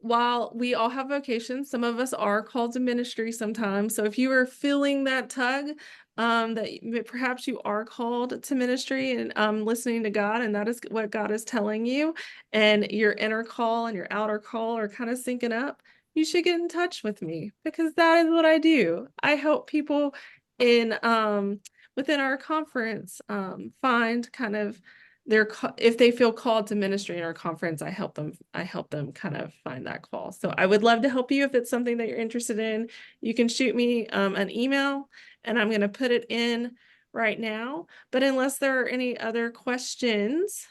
While we all have vocations, some of us are called to ministry sometimes. So if you are feeling that tug, that perhaps you are called to ministry and listening to God, and that is what God is telling you, and your inner call and your outer call are kind of syncing up, you should get in touch with me, because that is what I do. I help people in within our conference find kind of if they feel called to ministry in our conference. I help them kind of find that call. So I would love to help you if it's something that you're interested in. You can shoot me an email, and I'm going to put it in right now. But unless there are any other questions,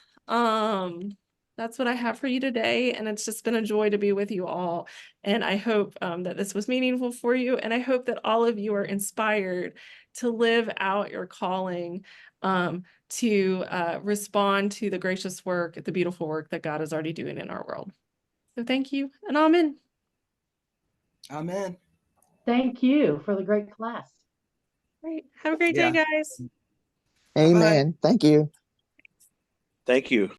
that's what I have for you today. And it's just been a joy to be with you all. And I hope that this was meaningful for you. And I hope that all of you are inspired to live out your calling, to respond to the gracious work, the beautiful work that God is already doing in our world. So thank you, and amen. Amen. Thank you for the great class. Great. Have a great day, guys. Bye-bye. Amen. Thank you. Thank you.